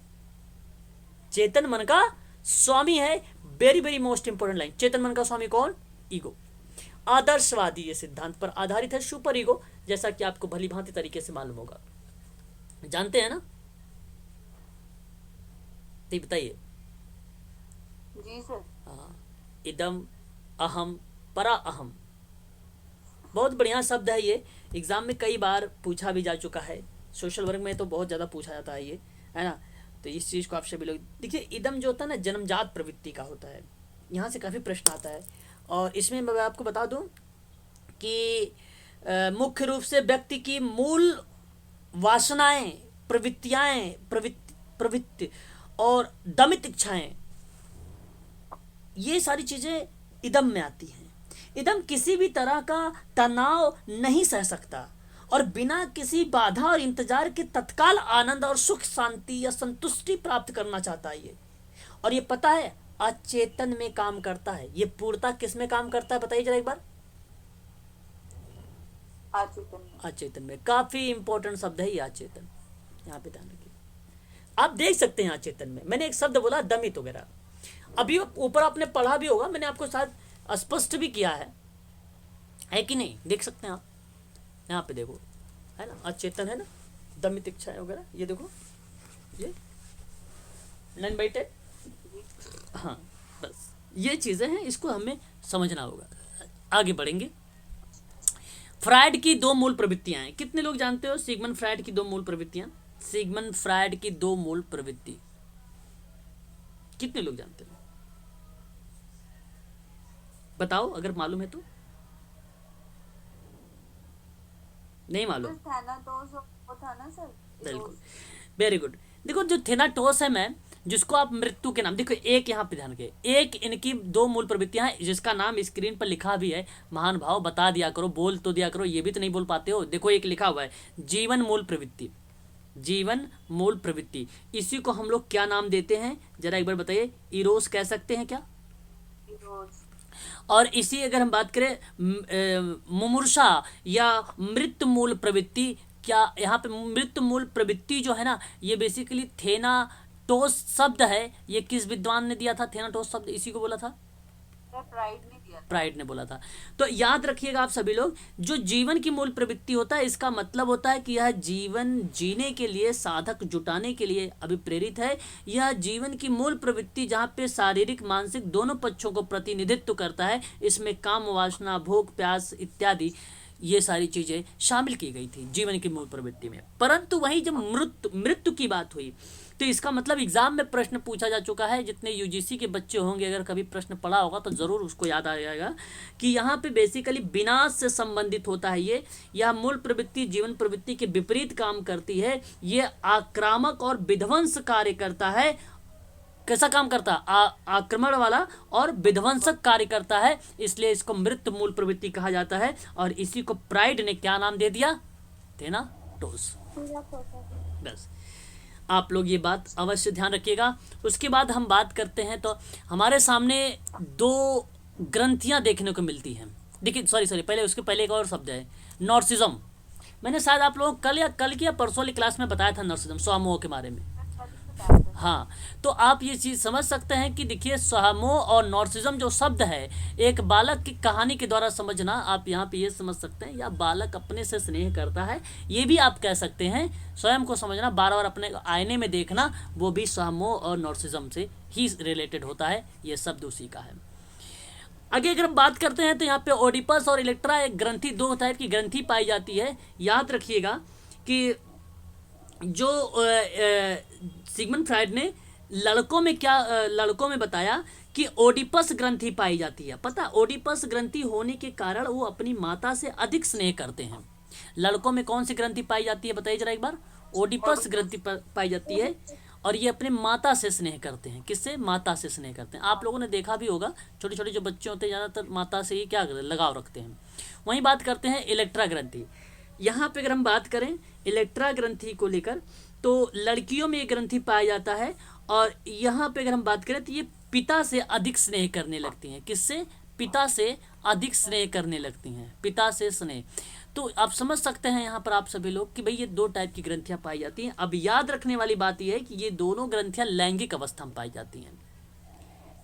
चेतन मन का स्वामी है। Very very most important line, चेतन मन का स्वामी कौन? ईगो। आदर्शवादी ये सिद्धांत पर आधारित है, सुपर ईगो, जैसा कि आपको भली भांति तरीके से मालूम होगा, जानते हैं ना। तो बताइए। जी सर। हाँ, इदम अहम परा अहम, बहुत बढ़िया शब्द है ये, एग्जाम में कई बार पूछा भी जा चुका है, सोशल वर्क में तो बहुत ज़्यादा पूछा जाता है ये, है ना। तो इस चीज़ को आप सभी लोग देखिए, इदम जो होता है ना, जन्मजात प्रवृत्ति का होता है, यहाँ से काफ़ी प्रश्न आता है। और इसमें मैं आपको बता दूं कि मुख्य रूप से व्यक्ति की मूल वासनाएं, प्रवृत्ति और दमित इच्छाएं, ये सारी चीज़ें इदम में आती हैं। इदम किसी भी तरह का तनाव नहीं सह सकता और बिना किसी बाधा और इंतजार के तत्काल आनंद और सुख, शांति या संतुष्टि प्राप्त करना चाहता है ये। और ये पता है अचेतन में काम करता है। ये पूर्णता किस में काम करता है बताइए जरा एक बार। अचेतन में। काफी इंपॉर्टेंट शब्द है ये अचेतन, यहाँ पे ध्यान रखिए। आप देख सकते हैं अचेतन में, मैंने एक शब्द बोला दमित वगैरह, अभी ऊपर आपने पढ़ा भी होगा, मैंने आपको शायद स्पष्ट भी किया है कि नहीं, देख सकते हैं आप, यहाँ पे देखो, है ना, अचेतन है ना, दमित इच्छाएं वगैरह, ये देखो, ये 9/10। हाँ, बस ये चीजें हैं, इसको हमें समझना होगा। आगे बढ़ेंगे। फ्रायड की दो मूल प्रवृत्तियां हैं, कितने लोग जानते हो सिगमंड फ्रायड की दो मूल प्रवृत्तियां? सिगमंड फ्रायड की दो मूल प्रवृत्ति कितने लोग जानते हो? बताओ अगर मालूम है तो। नहीं मालूम? बिल्कुल, वेरी गुड। देखो जो थेनाटोस है, मैं जिसको आप मृत्यु के नाम, देखो एक यहाँ पे ध्यान के, एक इनकी दो मूल प्रवृत्तियां हैं जिसका नाम स्क्रीन पर लिखा भी है। महान भाव बता दिया करो, बोल तो दिया करो, ये भी तो नहीं बोल पाते हो। देखो एक लिखा हुआ है जीवन मूल प्रवृत्ति, जीवन मूल प्रवृत्ति। इसी को हम लोग क्या नाम देते हैं जरा एक बार बताइए? इरोस कह सकते हैं क्या? और इसी अगर हम बात करें मुमूर्षा या मृत्यु मूल प्रवृत्ति, क्या यहाँ पे मृत्यु मूल प्रवृत्ति जो है ना, ये बेसिकली थेनाटोस शब्द है। ये किस विद्वान ने दिया था थेनाटोस शब्द? इसी को बोला था प्राइड ने बोला था। तो याद रखिएगा आप सभी लोग, जो जीवन की मूल प्रवृत्ति होता है, इसका मतलब होता है कि यह जीवन जीने के लिए, साधक जुटाने के लिए अभिप्रेरित है। यह जीवन की मूल प्रवृत्ति जहाँ पे शारीरिक मानसिक दोनों पक्षों को प्रतिनिधित्व करता है। इसमें काम वासना, भूख प्यास इत्यादि ये सारी चीजें शामिल की गई थी जीवन की मूल प्रवृत्ति में। परंतु वहीं जब मृत्यु की बात हुई तो इसका मतलब एग्जाम में प्रश्न पूछा जा चुका है। जितने यूजीसी के बच्चे होंगे अगर कभी प्रश्न पढ़ा होगा तो ज़रूर उसको याद आ जाएगा कि यहाँ पे बेसिकली विनाश से संबंधित होता है। यह मूल प्रवृत्ति जीवन प्रवृत्ति के विपरीत काम करती है। ये आक्रामक और विध्वंस कार्य करता है। कैसा काम करता है? आक्रमण वाला और विध्वंसक कार्य करता है, इसलिए इसको मृत मूल प्रवृत्ति कहा जाता है। और इसी को फ्राइड ने क्या नाम दे दिया? थेनाटोस। बस आप लोग ये बात अवश्य ध्यान रखिएगा। उसके बाद हम बात करते हैं तो हमारे सामने दो ग्रंथियां देखने को मिलती हैं। देखिए सॉरी पहले उसके पहले एक और शब्द है नॉर्सिज्म। मैंने शायद आप लोगों को कल की या परसों वाली क्लास में बताया था नॉर्सिज्म, स्वामोह के बारे में। हाँ, तो आप ये चीज़ समझ सकते हैं कि देखिए स्वामोह और नॉर्सिज्म जो शब्द है एक बालक की कहानी के द्वारा समझना। आप यहाँ पे ये समझ सकते हैं या बालक अपने से स्नेह करता है, ये भी आप कह सकते हैं। स्वयं को समझना, बार बार अपने आईने में देखना, वो भी स्वामोह और नॉर्सिज्म से ही रिलेटेड होता है। ये शब्द उसी का है। आगे अगर हम बात करते हैं तो यहाँ पे ओडिपस और इलेक्ट्रा एक ग्रंथि, दो टाइप की ग्रंथि पाई जाती है। याद रखिएगा कि जो सिगमंड फ्राइड ने लड़कों में बताया कि ओडिपस ग्रंथि पाई जाती है। पता, ओडिपस ग्रंथि होने के कारण वो अपनी माता से अधिक स्नेह करते हैं। लड़कों में कौन सी ग्रंथि पाई जाती है बताइए जरा एक बार? ओडिपस ग्रंथि पाई जाती है और ये अपने माता से स्नेह करते हैं। किससे? माता से स्नेह करते हैं। आप लोगों ने देखा भी होगा छोटे छोटे जो बच्चे होते हैं ज़्यादातर माता से ही क्या लगाव रखते हैं। वहीं बात करते हैं इलेक्ट्रा ग्रंथि। यहाँ पे अगर हम बात करें इलेक्ट्रा ग्रंथि को लेकर तो लड़कियों में ये ग्रंथि पाया जाता है। और यहाँ पे अगर हम बात करें तो ये पिता से अधिक स्नेह करने लगती हैं। किससे? पिता से अधिक स्नेह करने लगती हैं, पिता से स्नेह। तो आप समझ सकते हैं यहाँ पर आप सभी लोग कि भाई ये दो टाइप की ग्रंथियाँ पाई जाती हैं। अब याद रखने वाली बात यह है कि ये दोनों ग्रंथियाँ लैंगिक अवस्था में पाई जाती हैं।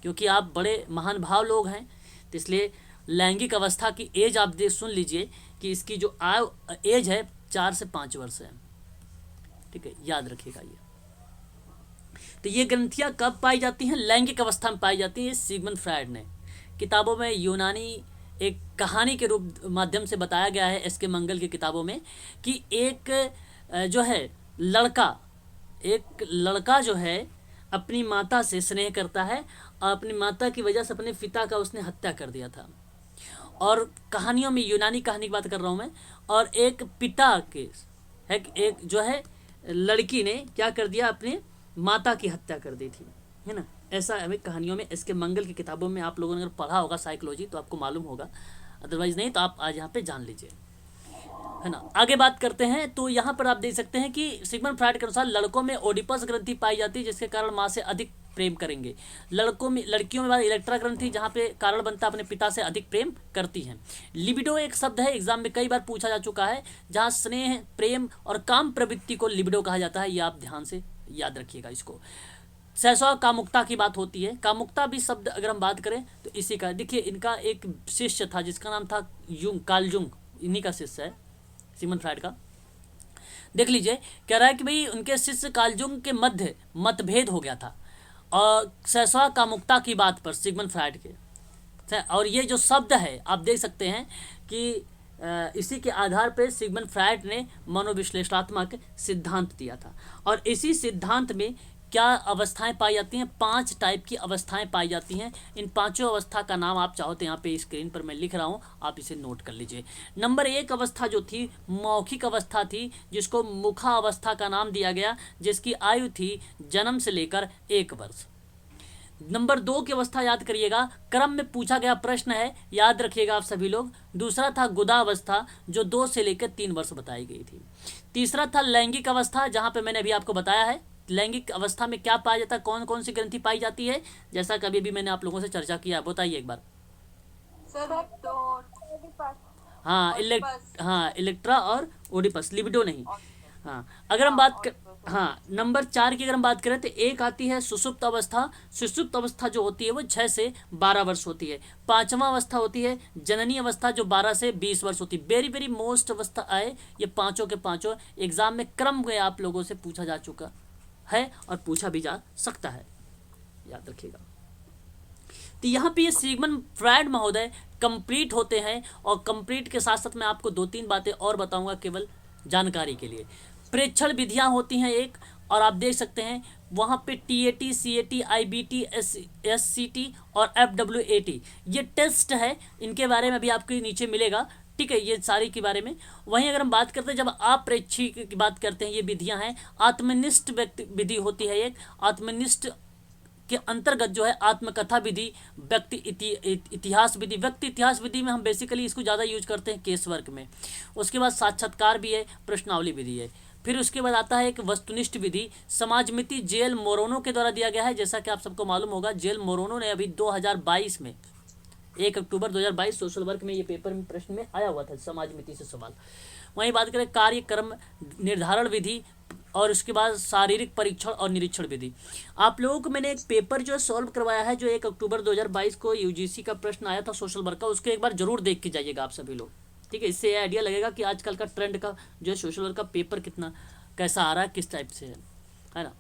क्योंकि आप बड़े महान भाव लोग हैं तो इसलिए लैंगिक अवस्था की एज आप सुन लीजिए कि इसकी जो एज है 4 से 5 वर्ष है। ठीक है, याद रखिएगा ये। तो ये ग्रंथियां कब पाई जाती हैं? लैंगिक अवस्था में पाई जाती हैं। सिगमंड फ्राइड ने किताबों में यूनानी एक कहानी के रूप माध्यम से बताया गया है, एस के मंगल की किताबों में, कि एक जो है एक लड़का जो है अपनी माता से स्नेह करता है और अपनी माता की वजह से अपने पिता का उसने हत्या कर दिया था। और कहानियों में यूनानी कहानी की बात कर रहा हूँ मैं। और एक पिता के एक जो है लड़की ने क्या कर दिया? अपने माता की हत्या कर दी थी, है ना। ऐसा हमें कहानियों में इसके मंगल की किताबों में आप लोगों ने अगर पढ़ा होगा साइकोलॉजी तो आपको मालूम होगा, अदरवाइज नहीं तो आप आज यहाँ पे जान लीजिए, है ना। आगे बात करते हैं तो यहाँ पर आप देख सकते हैं कि सिगमंड फ्राइड के अनुसार लड़कों में ओडिपस ग्रंथि पाई जाती है जिसके कारण माँ से अधिक प्रेम करेंगे। लड़कियों में इलेक्ट्रा ग्रंथि जहाँ पे कारण बनता है अपने पिता से अधिक प्रेम करती हैं। लिबिडो एक शब्द है, एग्जाम में कई बार पूछा जा चुका है, जहाँ स्नेह, प्रेम और काम प्रवृत्ति को लिबिडो कहा जाता है। ये आप ध्यान से याद रखिएगा इसको। सहसा कामुकता की बात होती है। कामुकता भी शब्द अगर हम बात करें तो इसी का, देखिए इनका एक शिष्य था जिसका नाम था कार्ल जुंग, इन्हीं का शिष्य है सिगमंड फ्राइड का। देख लीजिए, कह रहा है कि भाई उनके शिष्य कार्ल जुंग के मध्य मतभेद हो गया था और सहसा कामुकता की बात पर सिगमंड फ्राइड के। और ये जो शब्द है आप देख सकते हैं कि इसी के आधार पर सिगमंड फ्राइड ने मनोविश्लेषणात्मक सिद्धांत दिया था। और इसी सिद्धांत में क्या अवस्थाएं पाई जाती हैं? 5 टाइप की अवस्थाएं पाई जाती हैं। इन 5 अवस्था का नाम आप चाहो तो यहाँ पे स्क्रीन पर मैं लिख रहा हूँ, आप इसे नोट कर लीजिए। नंबर 1 अवस्था जो थी मौखिक अवस्था थी, जिसको मुखा अवस्था का नाम दिया गया, जिसकी आयु थी जन्म से लेकर 1 वर्ष। नंबर 2 की अवस्था याद करिएगा, क्रम में पूछा गया प्रश्न है, याद रखिएगा आप सभी लोग। दूसरा था गुदा अवस्था जो 2 से लेकर 3 वर्ष बताई गई थी। तीसरा था लैंगिक अवस्था, जहाँ पे मैंने अभी आपको बताया है लैंगिक अवस्था में क्या पाया जाता है, कौन कौन सी ग्रंथि पाई जाती है, जैसा कभी भी मैंने आप लोगों से चर्चा किया। बताइए एक बार। हाँ, इलेक्ट्रा और ओडिपस, लिबिडो नहीं। हाँ, अगर हम बात कर नंबर 4 की अगर हम बात करें तो एक आती है सुषुप्त अवस्था। सुषुप्त अवस्था जो होती है वो 6 से 12 वर्ष होती है। 5वां अवस्था होती है जननी अवस्था जो 12 से 20 वर्ष होती है। वेरी वेरी मोस्ट अवस्था आए ये पांचों के पांचों एग्जाम में क्रम में आप लोगों से पूछा जा चुका है और पूछा भी जा सकता है, याद रखिएगा। तो यहाँ पे ये सिगमंड फ्राइड महोदय कंप्लीट होते हैं और कंप्लीट के साथ साथ मैं आपको 2-3 बातें और बताऊंगा केवल जानकारी के लिए। प्रेक्षण विधियां होती हैं एक, और आप देख सकते हैं वहाँ पे TAT, CAT, IBT, SCT और FWAT ये टेस्ट है, इनके बारे में भी आपके नीचे मिलेगा, ठीक है, ये सारी के बारे में। वहीं अगर हम बात करते हैं, जब अप्रेक्षी की बात करते हैं, ये विधियां हैं। आत्मनिष्ठ व्यक्ति विधि होती है एक, आत्मनिष्ठ के अंतर्गत जो है आत्मकथा विधि, व्यक्ति इतिहास विधि। व्यक्ति इतिहास विधि में हम बेसिकली इसको ज़्यादा यूज करते हैं केस वर्क में। उसके बाद साक्षात्कार भी है, प्रश्नावली विधि है। फिर उसके बाद आता है एक वस्तुनिष्ठ विधि, समाजमिति जेल मोरोनो के द्वारा दिया गया है। जैसा कि आप सबको मालूम होगा, जेल मोरोनो ने अभी 2022 में 1 अक्टूबर 2022 सोशल वर्क में ये पेपर में प्रश्न में आया हुआ था, समाजमिति से सवाल। वहीं बात करें कार्यक्रम निर्धारण विधि और उसके बाद शारीरिक परीक्षण और निरीक्षण विधि। आप लोगों को मैंने एक पेपर जो सॉल्व करवाया है, जो 1 अक्टूबर 2022 को UGC का प्रश्न आया था सोशल वर्क का, उसके एक बार जरूर देख के जाइएगा आप सभी लोग, ठीक है। इससे आइडिया लगेगा कि आजकल का ट्रेंड का जो है सोशल वर्क का पेपर कितना कैसा आ रहा है, किस टाइप से है ना।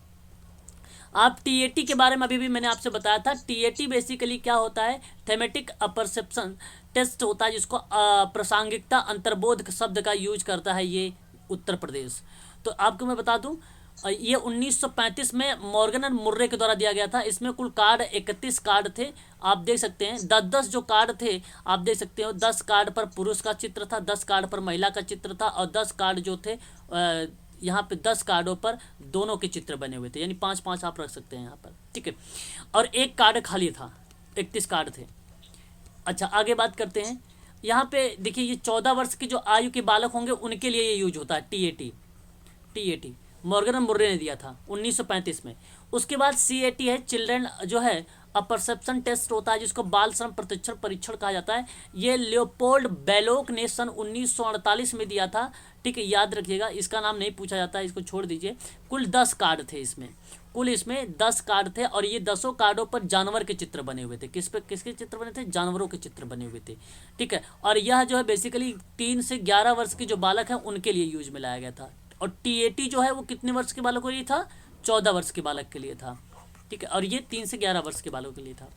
आप TAT के बारे में अभी भी मैंने आपसे बताया था। TAT बेसिकली क्या होता है, थेमेटिक अपरसेप्शन टेस्ट होता है, जिसको प्रासंगिकता अंतर्बोध शब्द का यूज करता है ये उत्तर प्रदेश। तो आपको मैं बता दूं, ये 1935 में मॉर्गन एंड मुर्रे के द्वारा दिया गया था। इसमें कुल कार्ड 31 कार्ड थे, आप देख सकते हैं। 10-10 जो कार्ड थे आप देख सकते हो, 10 कार्ड पर पुरुष का चित्र था, 10 कार्ड पर महिला का चित्र था, और 10 कार्ड जो थे यहाँ पे 10 कार्डों पर दोनों के चित्र बने हुए थे, यानी 5-5 आप रख सकते हैं यहाँ पर, ठीक है। और एक कार्ड खाली था, 31 कार्ड थे। अच्छा, आगे बात करते हैं। यहाँ पे देखिए, ये 14 वर्ष के जो आयु के बालक होंगे उनके लिए ये यूज होता है TAT मॉर्गन एंड मुर्रे ने दिया था 1935 में। उसके बाद CAT है, चिल्ड्रन जो है अपरसेप्शन टेस्ट होता है, जिसको बाल श्रम प्रतिक्षण परीक्षण कहा जाता है। ये लियोपोल्ड बेलोक ने सन 1948 में दिया था, ठीक है, याद रखिएगा। इसका नाम नहीं पूछा जाता है, इसको छोड़ दीजिए। कुल 10 कार्ड थे इसमें, कुल इसमें 10 कार्ड थे, और ये 10 कार्डों पर जानवर के चित्र बने हुए थे। किसके चित्र बने थे? जानवरों के चित्र बने हुए थे, ठीक है। और यह जो है बेसिकली 3 से 11 वर्ष के जो बालक हैं उनके लिए यूज में लाया गया था। और TAT जो है वो कितने वर्ष के बालकों के लिए था? 14 वर्ष के बालक के लिए था, ठीक है। और ये 3 से 11 वर्ष के बालकों के लिए था।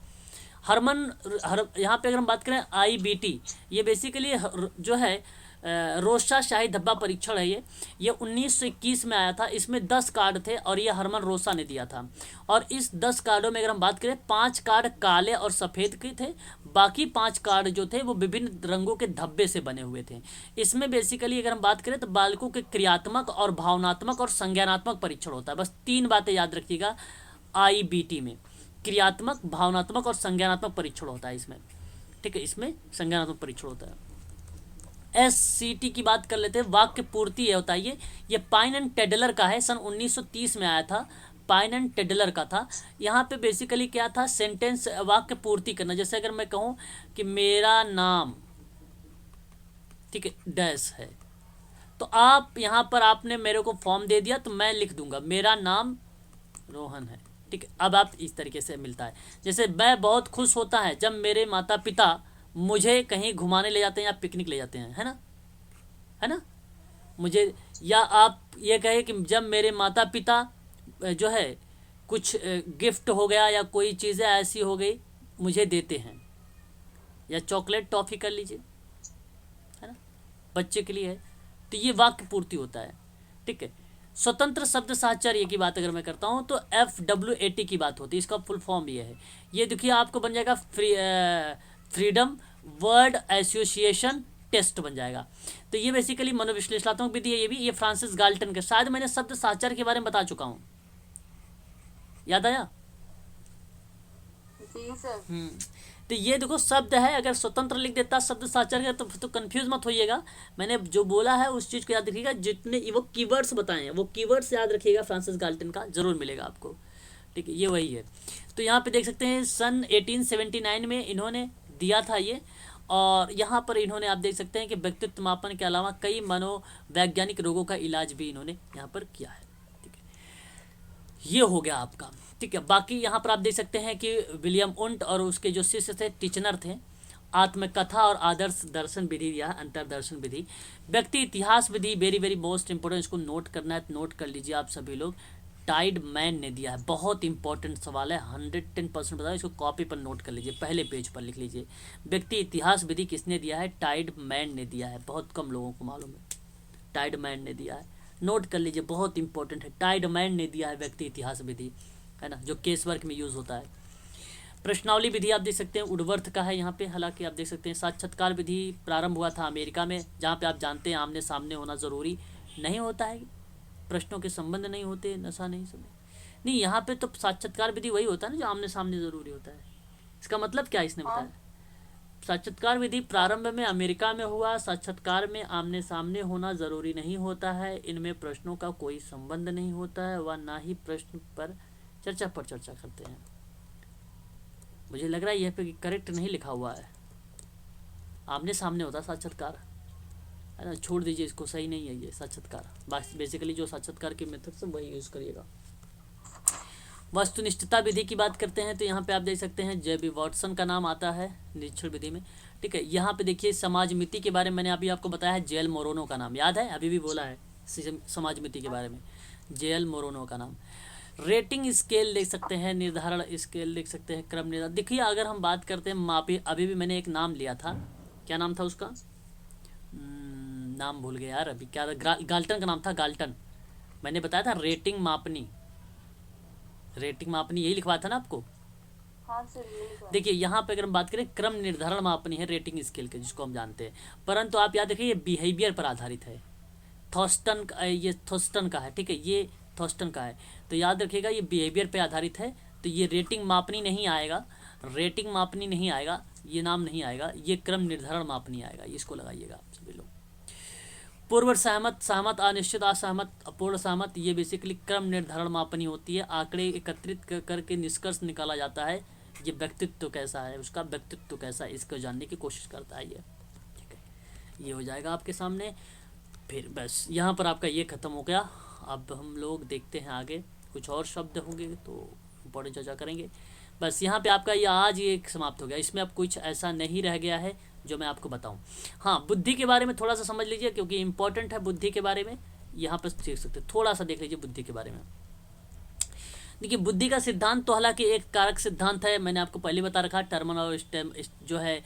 यहाँ पे अगर हम बात करें IBT, ये बेसिकली जो है रोसा शाही धब्बा परीक्षण है। ये 1921 में आया था। इसमें 10 कार्ड थे और ये हरमन रोसा ने दिया था। और इस 10 कार्डों में अगर हम बात करें, 5 कार्ड काले और सफ़ेद के थे, बाकी 5 कार्ड जो थे वो विभिन्न रंगों के धब्बे से बने हुए थे। इसमें बेसिकली अगर हम बात करें तो बालकों के क्रियात्मक और भावनात्मक और संज्ञानात्मक परीक्षण होता है। बस 3 बातें याद रखिएगा, IBT में क्रियात्मक, भावनात्मक और संज्ञानात्मक परीक्षण होता है इसमें, ठीक है। इसमें संज्ञानात्मक परीक्षण होता है। SCT की बात कर लेते हैं, वाक्य पूर्ति है होता है। ये पाइन एंड टेडलर का है, सन 1930 में आया था, पाइन एंड टेडलर का था। यहाँ पे बेसिकली क्या था, सेंटेंस वाक्य पूर्ति करना। जैसे अगर मैं कहूँ कि मेरा नाम, ठीक है, डैश है, तो आप यहाँ पर आपने मेरे को फॉर्म दे दिया तो मैं लिख दूंगा मेरा नाम रोहन है, ठीक है। अब आप इस तरीके से मिलता है। जैसे मैं बहुत खुश होता है जब मेरे माता पिता मुझे कहीं घुमाने ले जाते हैं या पिकनिक ले जाते हैं, है ना। मुझे, या आप ये कहे कि जब मेरे माता पिता जो है कुछ गिफ्ट हो गया या कोई चीज़ें ऐसी हो गई मुझे देते हैं, या चॉकलेट टॉफ़ी कर लीजिए, है ना, बच्चे के लिए है, तो ये वाक्य पूर्ति होता है, ठीक है। स्वतंत्र शब्द साहचर्य की बात अगर मैं करता हूँ तो FWAT की बात होती है। इसका फुल फॉर्म ये है, ये देखिए आपको बन जाएगा फ्रीडम वर्ड एसोसिएशन टेस्ट बन जाएगा। तो ये बेसिकली मनोविश्लेषणात्मक विधि है। ये फ्रांसिस गाल्टन के, शायद मैंने शब्द साहचर्य के बारे में बता चुका हूँ, याद आया? जी सर। तो ये देखो शब्द है, अगर स्वतंत्र लिख देता शब्द साहचर्य तो कंफ्यूज मत होइएगा। मैंने जो बोला है उस चीज़ को याद रखिएगा, जितने वो कीवर्ड्स बताए हैं वो कीवर्ड्स याद रखिएगा। फ्रांसिस गाल्टन का जरूर मिलेगा आपको, ठीक है, ये वही है। तो यहाँ पे देख सकते हैं सन 1879 में इन्होंने दिया था ये। और यहाँ पर इन्होंने आप देख सकते हैं कि व्यक्तित्व मापन के अलावा कई मनोवैज्ञानिक रोगों का इलाज भी इन्होंने यहाँ पर किया है, ठीक है। ये हो गया आपका, ठीक है। बाकी यहाँ पर आप देख सकते हैं कि विलियम उंट और उसके जो शिष्य थे, टिचनर थे, आत्मकथा और आदर्श दर्शन विधि या अंतर्दर्शन विधि। व्यक्ति इतिहास विधि वेरी वेरी मोस्ट इंपोर्टेंट, इसको नोट करना है तो नोट कर लीजिए आप सभी लोग। टाइडमैन ने दिया है, बहुत इंपॉर्टेंट सवाल है, 110% बताओ, इसको कॉपी पर नोट कर लीजिए, पहले पेज पर लिख लीजिए। व्यक्ति इतिहास विधि किसने दिया है? टाइडमैन ने दिया है, बहुत कम लोगों को मालूम है, टाइडमैन ने दिया है। नोट कर लीजिए, बहुत इंपॉर्टेंट है। टाइडमैन ने दिया है व्यक्ति इतिहास विधि, है ना, जो केस वर्क में यूज़ होता है। प्रश्नावली विधि आप देख सकते हैं वुडवर्थ का है यहाँ पे। हालांकि आप देख सकते हैं साक्षात्कार विधि प्रारंभ हुआ था अमेरिका में, जहाँ पे आप जानते हैं आमने सामने होना ज़रूरी नहीं होता है, प्रश्नों के संबंध नहीं होते, नशा नहीं समझ नहीं। यहाँ पे तो साक्षात्कार विधि वही होता है ना जो आमने सामने ज़रूरी होता है। इसका मतलब क्या इसने बताया? साक्षात्कार विधि प्रारंभ में अमेरिका में हुआ। साक्षात्कार में आमने सामने होना ज़रूरी नहीं होता है, इनमें प्रश्नों का कोई संबंध नहीं होता है, वह ना ही प्रश्न पर चर्चा करते हैं। मुझे लग रहा है यह पे करेक्ट नहीं लिखा हुआ है, आमने सामने होता साक्षात्कार, है ना, छोड़ दीजिए इसको, सही नहीं है ये साक्षात्कार। बेसिकली जो साक्षात्कार के मेथड से वही यूज़ करिएगा। वस्तुनिष्ठता विधि की बात करते हैं तो यहाँ पे आप देख सकते हैं जे.बी. वाटसन का नाम आता है निरीक्षण विधि में, ठीक है। यहाँ पे देखिए समाजमिति के बारे में मैंने अभी आपको बताया है, जे.एल. मोरोनो का नाम याद है, अभी भी बोला है समाजमिति के बारे में, जे.एल. मोरोनो का नाम। रेटिंग स्केल देख सकते हैं, निर्धारण स्केल देख सकते हैं, क्रम निर्धारण। देखिए अगर हम बात करते हैं मापी, अभी भी मैंने एक नाम लिया था, क्या नाम था उसका, नाम भूल गया यार अभी, क्या था, गाल्टन का नाम था, गाल्टन। मैंने बताया था रेटिंग मापनी, रेटिंग मापनी यही लिखवाया था ना आपको। हाँ सर यही देखिए यहाँ पे अगर हम बात करें क्रम निर्धारण मापनी है रेटिंग स्केल के, जिसको हम जानते हैं, परंतु आप याद रखिए ये बिहेवियर पर आधारित है। ये थॉस्टन का है, ठीक है, ये थॉस्टन का है, तो याद रखिएगा ये बिहेवियर पे आधारित है, तो ये रेटिंग मापनी नहीं आएगा, रेटिंग मापनी नहीं आएगा, ये नाम नहीं आएगा, ये क्रम निर्धारण मापनी आएगा, इसको लगाइएगा आप सभी लोग। पूर्व सहमत, सहमत, अनिश्चित, असहमत, अपूर्ण सहमत, ये बेसिकली क्रम निर्धारण मापनी होती है। आंकड़े एकत्रित करके निष्कर्ष निकाला जाता है, ये व्यक्तित्व कैसा है, उसका व्यक्तित्व कैसा है, इसको जानने की कोशिश करता है ये, ठीक है। ये हो जाएगा आपके सामने। फिर बस यहाँ पर आपका ये खत्म हो गया। अब हम लोग देखते हैं आगे, कुछ और शब्द होंगे तो इम्पोर्टेंट चर्चा करेंगे। बस यहाँ पे आपका ये आज ये समाप्त हो गया, इसमें अब कुछ ऐसा नहीं रह गया है जो मैं आपको बताऊं। हाँ, बुद्धि के बारे में थोड़ा सा समझ लीजिए, क्योंकि इम्पोर्टेंट है बुद्धि के बारे में, यहाँ पर देख सकते हैं, थोड़ा सा देख लीजिए बुद्धि के बारे में। देखिए बुद्धि का सिद्धांत तो हालांकि एक कारक सिद्धांत है, मैंने आपको पहले बता रखा, टर्मन और जो है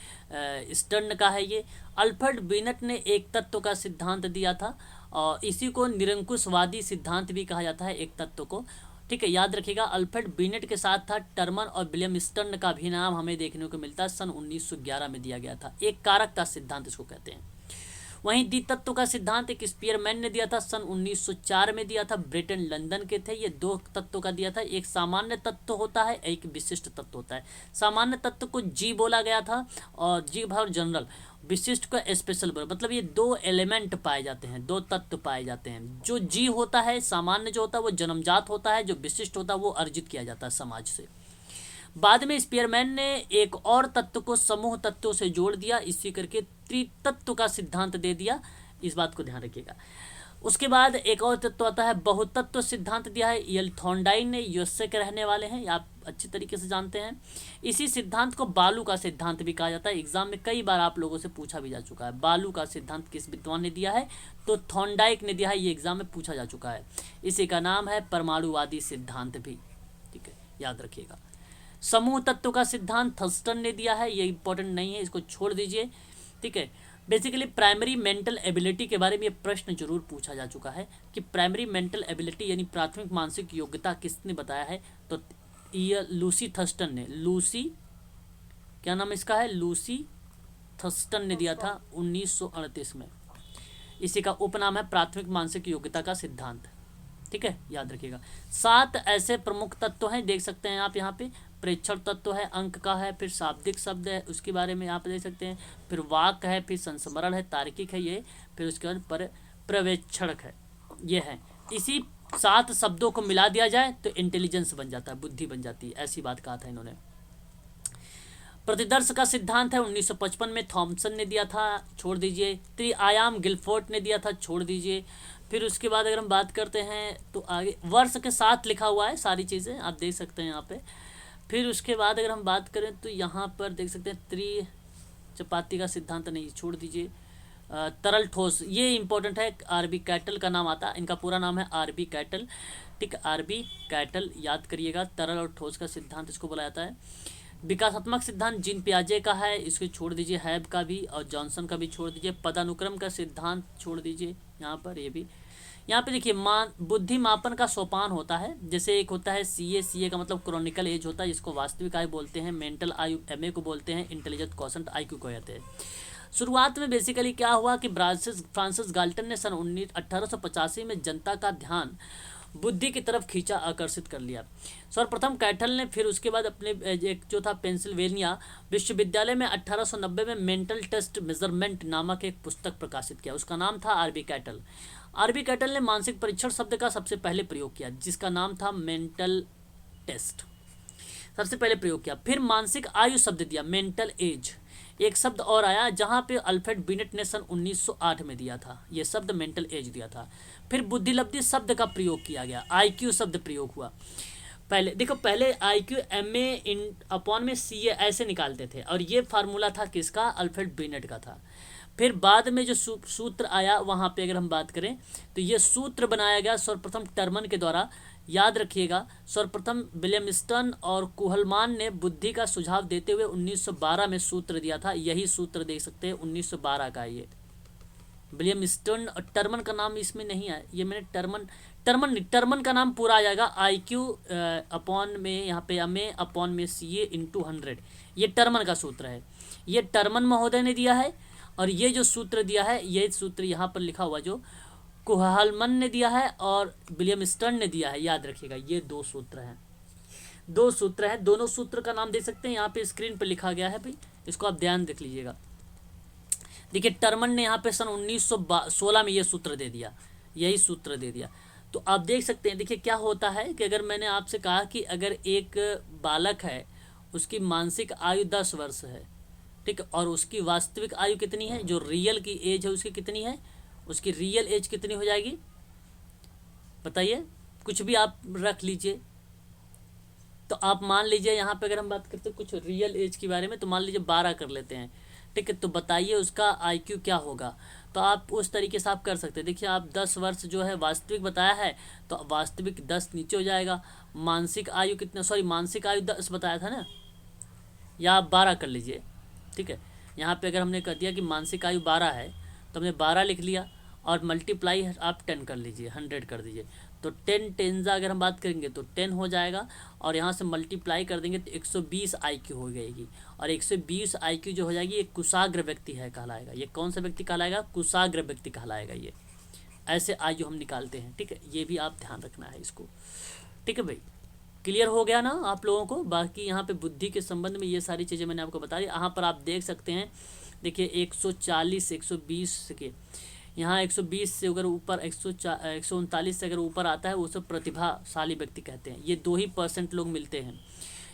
स्टर्न का है ये। अल्फ्रेड बिनेट ने एक तत्व का सिद्धांत दिया था, और इसी को निरंकुशवादी सिद्धांत भी कहा जाता है, एक तत्व को, ठीक है। याद रखिएगा अल्फ्रेड बिनेट के साथ था टर्मन और विलियम स्टर्न का भी नाम हमें देखने को मिलता है, सन 1911 में दिया गया था। एक कारक का सिद्धांत इसको कहते हैं। वहीं द्वितत्व का सिद्धांत एक स्पीयरमैन ने दिया था, सन 1904 में दिया था, ब्रिटेन लंदन के थे। ये दो तत्वों का दिया था, एक सामान्य तत्व होता है, एक विशिष्ट तत्व होता है। सामान्य तत्व को जी बोला गया था, और जी भाव जनरल, विशिष्ट को स्पेशल बोला, मतलब ये दो एलिमेंट पाए जाते हैं, दो तत्व पाए जाते हैं। जो जी होता है सामान्य जो होता है वो जन्मजात होता है, जो विशिष्ट होता है वो अर्जित किया जाता है समाज से। बाद में स्पीयरमैन ने एक और तत्व को समूह तत्वों से जोड़ दिया, इसी करके त्रितत्व का सिद्धांत दे दिया, इस बात को ध्यान रखिएगा। उसके बाद एक और तत्व आता है, बहुतत्व सिद्धांत दिया है, यल थॉर्नडाइन ने, यूएसए के रहने वाले हैं, आप अच्छी तरीके से जानते हैं। इसी सिद्धांत को बालू का सिद्धांत भी कहा जाता है, एग्जाम में कई बार आप लोगों से पूछा भी जा चुका है। बालू का सिद्धांत किस विद्वान ने दिया है, तो थॉर्नडाइक ने दिया है, ये एग्जाम में पूछा जा चुका है। इसी का नाम है परमाणुवादी सिद्धांत भी, ठीक है, याद रखिएगा। समूह तत्व का सिद्धांत थर्स्टन ने दिया है, ये इंपॉर्टेंट नहीं है, इसको छोड़ दीजिए, ठीक है। बेसिकली प्राइमरी मेंटल एबिलिटी के बारे में ये प्रश्न जरूर पूछा जा चुका है कि प्राइमरी मेंटल एबिलिटी यानी प्राथमिक मानसिक योग्यता किसने बताया है, तो ये लूसी थर्स्टन ने, लूसी क्या नाम इसका है, लूसी थर्स्टन ने दिया था 1938 में। इसी का उपनाम है प्राथमिक मानसिक योग्यता का सिद्धांत, ठीक है, याद रखिएगा। 7 ऐसे प्रमुख तत्व हैं, देख सकते हैं आप यहाँ पे, प्रेक्षण तत्व है, अंक का है, फिर शाब्दिक शब्द है, उसके बारे में आप देख सकते हैं, फिर वाक है, फिर संस्मरण है, तार्किक है ये, फिर उसके बाद पर्यवेक्षणक है, ये है। इसी 7 शब्दों को मिला दिया जाए तो इंटेलिजेंस बन जाता है, बुद्धि बन जाती है, ऐसी बात कहा था इन्होंने। प्रतिदर्श का सिद्धांत है 1955 में थॉमसन ने दिया था, छोड़ दीजिए। त्रिआयाम गिलफोर्ट ने दिया था, छोड़ दीजिए। फिर उसके बाद अगर हम बात करते हैं तो आगे वर्ष के साथ लिखा हुआ है सारी चीज़ें, आप देख सकते हैं यहाँ पे। फिर उसके बाद अगर हम बात करें तो यहाँ पर देख सकते हैं त्रि चपाती का सिद्धांत नहीं, छोड़ दीजिए। तरल ठोस, ये इंपॉर्टेंट है, आरबी कैटल का नाम आता है, इनका पूरा नाम है आरबी कैटल, ठीक, आरबी कैटल, याद करिएगा। तरल और ठोस का सिद्धांत इसको बोला जाता है। विकासात्मक सिद्धांत जीन पियाजे का है, इसको छोड़ दीजिए, हैब का भी और जॉनसन का भी छोड़ दीजिए। पदानुक्रम का सिद्धांत छोड़ दीजिए यहाँ पर, ये भी। यहाँ पे देखिए बुद्धि मापन का सोपान होता है। जैसे एक होता है सीए का मतलब क्रॉनिकल एज होता है, जिसको वास्तविक आयु बोलते हैं। मेंटल आयु एमए को बोलते हैं। इंटेलिजेंस क्वोशेंट आईक्यू को कहते हैं। शुरुआत में बेसिकली क्या हुआ कि फ्रांसिस गाल्टन ने सन 1885 में जनता का ध्यान बुद्धि की तरफ खींचा, आकर्षित कर लिया। सर्वप्रथम कैटल ने फिर उसके बाद अपने एक जो था पेंसिल्वेनिया विश्वविद्यालय में 1890 में मेंटल टेस्ट मेजरमेंट नामक एक पुस्तक प्रकाशित किया। उसका नाम था आरबी कैटल। आरबी कैटल ने मानसिक परीक्षण शब्द का सबसे पहले प्रयोग किया, जिसका नाम था मेंटल टेस्ट, सबसे पहले प्रयोग किया। फिर मानसिक आयु शब्द दिया, मेंटल एज। एक शब्द और आया जहां पे अल्फ्रेड बिनेट ने सन 1908 में दिया था, यह शब्द मेंटल एज दिया था। फिर बुद्धिलब्धि शब्द का प्रयोग किया गया, आईक्यू शब्द प्रयोग हुआ। पहले देखो, पहले आईक्यू एमए इन अपॉन में सीए ऐसे निकालते थे, और ये फार्मूला था किसका? अल्फ्रेड बिनेट का था। फिर बाद में जो सूत्र आया वहाँ पे अगर हम बात करें तो ये सूत्र बनाया गया सर्वप्रथम टर्मन के द्वारा। याद रखिएगा, सर्वप्रथम विलियम स्टर्न और कुहलमान ने बुद्धि का सुझाव देते हुए 1912 में सूत्र दिया था। यही सूत्र देख सकते हैं 1912 का। ये विलियम स्टर्न और टर्मन का नाम इसमें नहीं आया, ये मैंने टर्मन का नाम पूरा आ जाएगा आईक्यू अपॉन में यहाँ पे एमए अपॉन में सीए इंटू 100। ये टर्मन का सूत्र है, ये टर्मन महोदय ने दिया है। और ये जो सूत्र दिया है, ये सूत्र यहाँ पर लिखा हुआ जो कुहलमन ने दिया है और विलियम स्टर्न ने दिया है, याद रखिएगा। ये दो सूत्र हैं, दोनों सूत्र का नाम देख सकते हैं यहाँ पे स्क्रीन पर लिखा गया है भाई, इसको आप ध्यान देख लीजिएगा। देखिए टर्मन ने यहाँ पे सन 1916 में ये सूत्र दे दिया, यही सूत्र दे दिया। तो आप देख सकते हैं, देखिए क्या होता है कि अगर मैंने आपसे कहा कि अगर एक बालक है, उसकी मानसिक आयु 10 वर्ष है, ठीक है, और उसकी वास्तविक आयु कितनी है, जो रियल की एज है उसकी कितनी है, उसकी रियल एज कितनी हो जाएगी बताइए? कुछ भी आप रख लीजिए। तो आप मान लीजिए यहाँ पे अगर हम बात करते हैं कुछ रियल एज के बारे में, तो मान लीजिए 12 कर लेते हैं, ठीक है। तो बताइए उसका आईक्यू क्या होगा? तो आप उस तरीके से आप कर सकते हैं। देखिए आप 10 वर्ष जो है वास्तविक बताया है, तो वास्तविक 10 नीचे हो जाएगा। मानसिक आयु कितना, सॉरी मानसिक आयु 10 बताया था ना, या आप 12 कर लीजिए, ठीक है। यहाँ पे अगर हमने कर दिया कि मानसिक आयु 12 है, तो हमने 12 लिख लिया और मल्टीप्लाई आप 10 कर लीजिए, 100 कर दीजिए। तो 10 टेंजा अगर हम बात करेंगे तो 10 हो जाएगा, और यहाँ से मल्टीप्लाई कर देंगे तो 120 आईक्यू हो जाएगी। और 120 आईक्यू जो हो जाएगी, ये कुशाग्र व्यक्ति है कहलाएगा। ये कौन सा व्यक्ति कहलाएगा? कुशाग्र व्यक्ति कहलाएगा। ये ऐसे आयु हम निकालते हैं, ठीक है। ये भी आप ध्यान रखना है इसको, ठीक है भाई। क्लियर हो गया ना आप लोगों को? बाकी यहाँ पे बुद्धि के संबंध में ये सारी चीज़ें मैंने आपको बता दी। यहाँ पर आप देख सकते हैं, देखिए 140 120 के यहाँ 120 से अगर ऊपर 139 से अगर ऊपर आता है, वो सब प्रतिभाशाली व्यक्ति कहते हैं। ये 2% लोग मिलते हैं।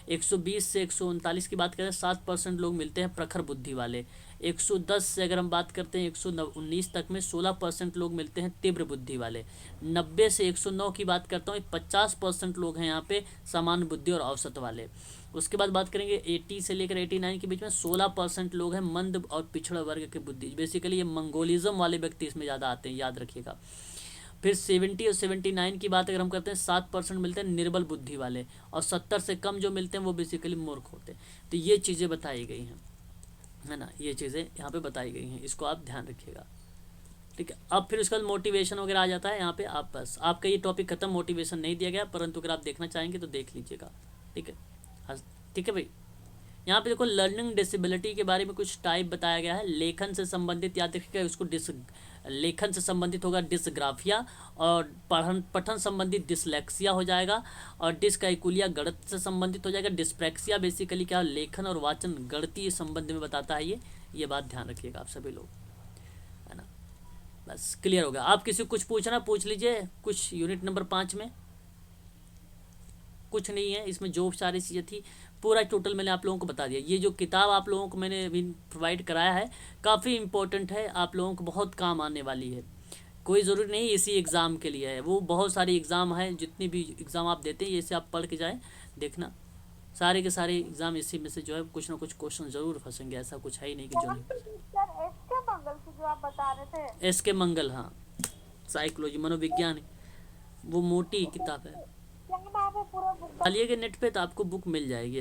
120 से 139 की बात करें, 7% लोग मिलते हैं प्रखर बुद्धि वाले। 110 से अगर हम बात करते हैं 119 तक में 16% लोग मिलते हैं तीव्र बुद्धि वाले। 90 से 109 की बात करता हूँ, 50% लोग हैं यहाँ पे सामान्य बुद्धि और औसत वाले। उसके बाद बात करेंगे 80 से लेकर 89 के बीच में 16% लोग हैं मंद और पिछड़ा वर्ग के बुद्धि। बेसिकली ये मंगोलिज्म वाले व्यक्ति इसमें ज़्यादा आते हैं, याद रखिएगा। फिर 70 और 79 की बात अगर हम करते हैं, 7% मिलते हैं निर्बल बुद्धि वाले, और 70 से कम जो मिलते हैं वो बेसिकली मूर्ख होते हैं। तो ये चीज़ें बताई गई हैं, है ना, ये चीज़ें यहाँ पे बताई गई हैं, इसको आप ध्यान रखिएगा, ठीक है। अब फिर उसके बाद मोटिवेशन वगैरह आ जाता है। यहाँ पे आप बस आपका ये टॉपिक खत्म, मोटिवेशन नहीं दिया गया, परंतु अगर आप देखना चाहेंगे तो देख लीजिएगा, ठीक है। हाँ ठीक है भाई। यहाँ पे देखो लर्निंग डिसेबिलिटी के बारे में कुछ टाइप बताया गया है। लेखन से संबंधित, याद रखिएगा उसको लेखन से संबंधित होगा डिसग्राफिया, और पठन संबंधित डिसलेक्सिया हो जाएगा, और डिसकैलकुलिया गणित से संबंधित हो जाएगा। डिस्प्रैक्सिया बेसिकली क्या, लेखन और वाचन गणितीय संबंध में बताता है। ये बात ध्यान रखिएगा आप सभी लोग, है ना। बस क्लियर होगा। आप किसी को कुछ पूछना पूछ लीजिए, कुछ यूनिट नंबर 5 में कुछ नहीं है, इसमें जो सारी चीज़ें थी पूरा टोटल मैंने आप लोगों को बता दिया। ये जो किताब आप लोगों को मैंने अभी प्रोवाइड कराया है काफ़ी इम्पोर्टेंट है, आप लोगों को बहुत काम आने वाली है। कोई ज़रूरी नहीं इसी एग्ज़ाम के लिए है, वो बहुत सारी एग्ज़ाम है, जितनी भी एग्ज़ाम आप देते हैं इसे आप पढ़ के जाएँ, देखना सारे के सारे एग्ज़ाम इसी में से जो है कुछ ना कुछ क्वेश्चन ज़रूर फंसेंगे। ऐसा कुछ है ही नहीं कि जो नहीं। जो आप बता रहे थे एस के मंगल, हाँ, साइकोलॉजी मनोविज्ञान, वो मोटी किताब है। क्या नाम है पूरा बुक? डालिएगा नेट पे तो आपको बुक मिल जाएगी।